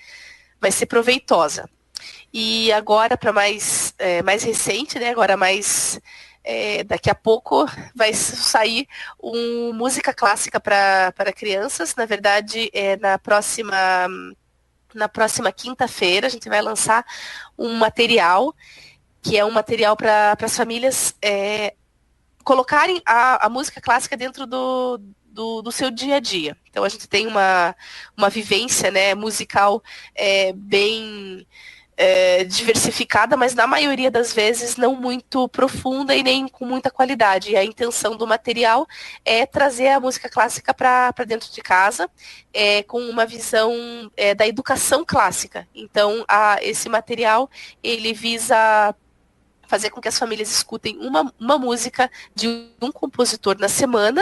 C: proveitosa. E agora, para mais recente, né, agora daqui a pouco vai sair música clássica para crianças. Na verdade, na próxima quinta-feira a gente vai lançar um material, que é um material para as famílias colocarem a música clássica dentro do seu dia a dia. Então a gente tem uma vivência, né, musical bem diversificada, mas na maioria das vezes não muito profunda e nem com muita qualidade. E a intenção do material é trazer a música clássica para dentro de casa, com uma visão da educação clássica. Então, esse material, ele visa fazer com que as famílias escutem uma música de um compositor na semana,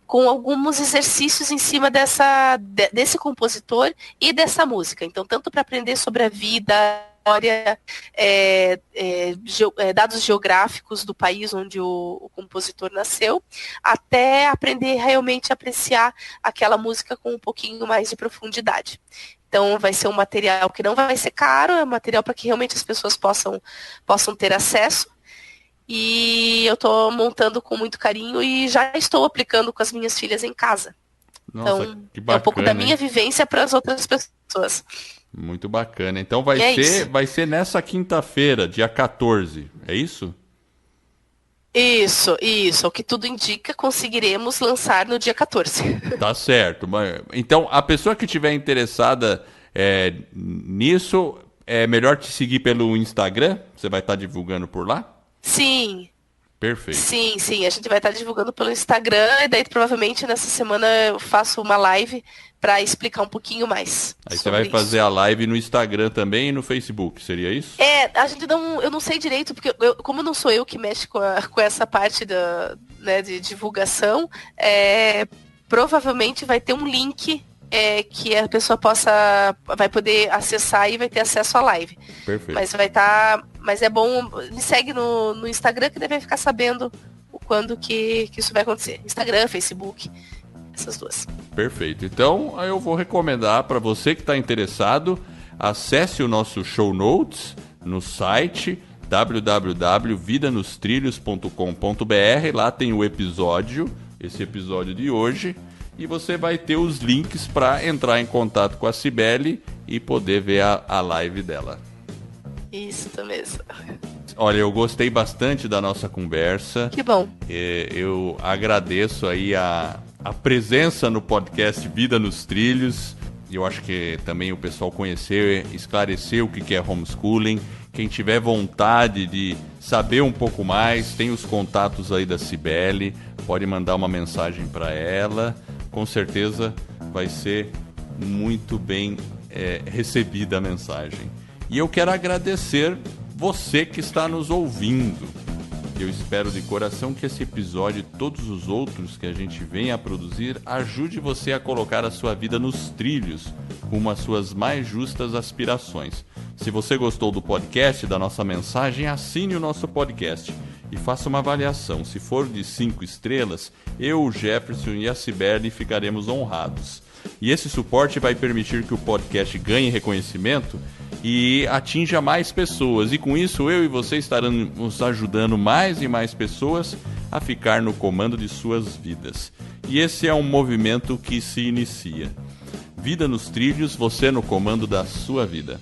C: com alguns exercícios em cima desse compositor e dessa música. Então, tanto para aprender sobre a vida, história, dados geográficos do país onde o compositor nasceu, até aprender realmente a apreciar aquela música com um pouquinho mais de profundidade. Então, vai ser um material que não vai ser caro, é um material para que realmente as pessoas possam ter acesso. E eu estou montando com muito carinho e já estou aplicando com as minhas filhas em casa.
A: Nossa,
C: então,
A: que bacana,
C: é um pouco da minha vivência para as outras pessoas.
A: Muito bacana. Então, vai ser nessa quinta-feira, dia 14, é isso?
C: Isso. O que tudo indica, conseguiremos lançar no dia 14.
A: Tá certo. Então, a pessoa que estiver interessada nisso, é melhor te seguir pelo Instagram? Você vai estar divulgando por lá?
C: Sim.
A: Perfeito.
C: Sim. A gente vai estar divulgando pelo Instagram e daí provavelmente nessa semana eu faço uma live para explicar um pouquinho mais.
A: Aí você vai fazer a live no Instagram também e no Facebook, seria isso?
C: Eu não sei direito, porque como não sou eu que mexe com essa parte de divulgação, provavelmente vai ter um link que a pessoa vai poder acessar e vai ter acesso à live.
A: Perfeito.
C: Mas é bom, me segue no Instagram que deve ficar sabendo quando que isso vai acontecer. Instagram, Facebook, essas duas.
A: Perfeito. Então, eu vou recomendar para você que está interessado, acesse o nosso show notes no site www.vidanostrilhos.com.br. Lá tem esse episódio de hoje, e você vai ter os links para entrar em contato com a Cibele e poder ver a live dela.
C: Isso mesmo.
A: Olha, eu gostei bastante da nossa conversa.
C: Que bom.
A: Eu agradeço aí a presença no podcast Vida nos Trilhos. Eu acho que também o pessoal conheceu, esclareceu o que é homeschooling. Quem tiver vontade de saber um pouco mais, tem os contatos aí da Cibele, pode mandar uma mensagem para ela. Com certeza vai ser muito bem recebida a mensagem. E eu quero agradecer você que está nos ouvindo. Eu espero de coração que esse episódio e todos os outros que a gente venha a produzir ajude você a colocar a sua vida nos trilhos, rumo às suas mais justas aspirações. Se você gostou do podcast, da nossa mensagem, assine o nosso podcast e faça uma avaliação. Se for de 5 estrelas, eu, o Jefferson e a Cibele ficaremos honrados. E esse suporte vai permitir que o podcast ganhe reconhecimento e atinja mais pessoas. E com isso, eu e você estaremos ajudando mais e mais pessoas a ficar no comando de suas vidas. E esse é um movimento que se inicia. Vida nos Trilhos, você no comando da sua vida.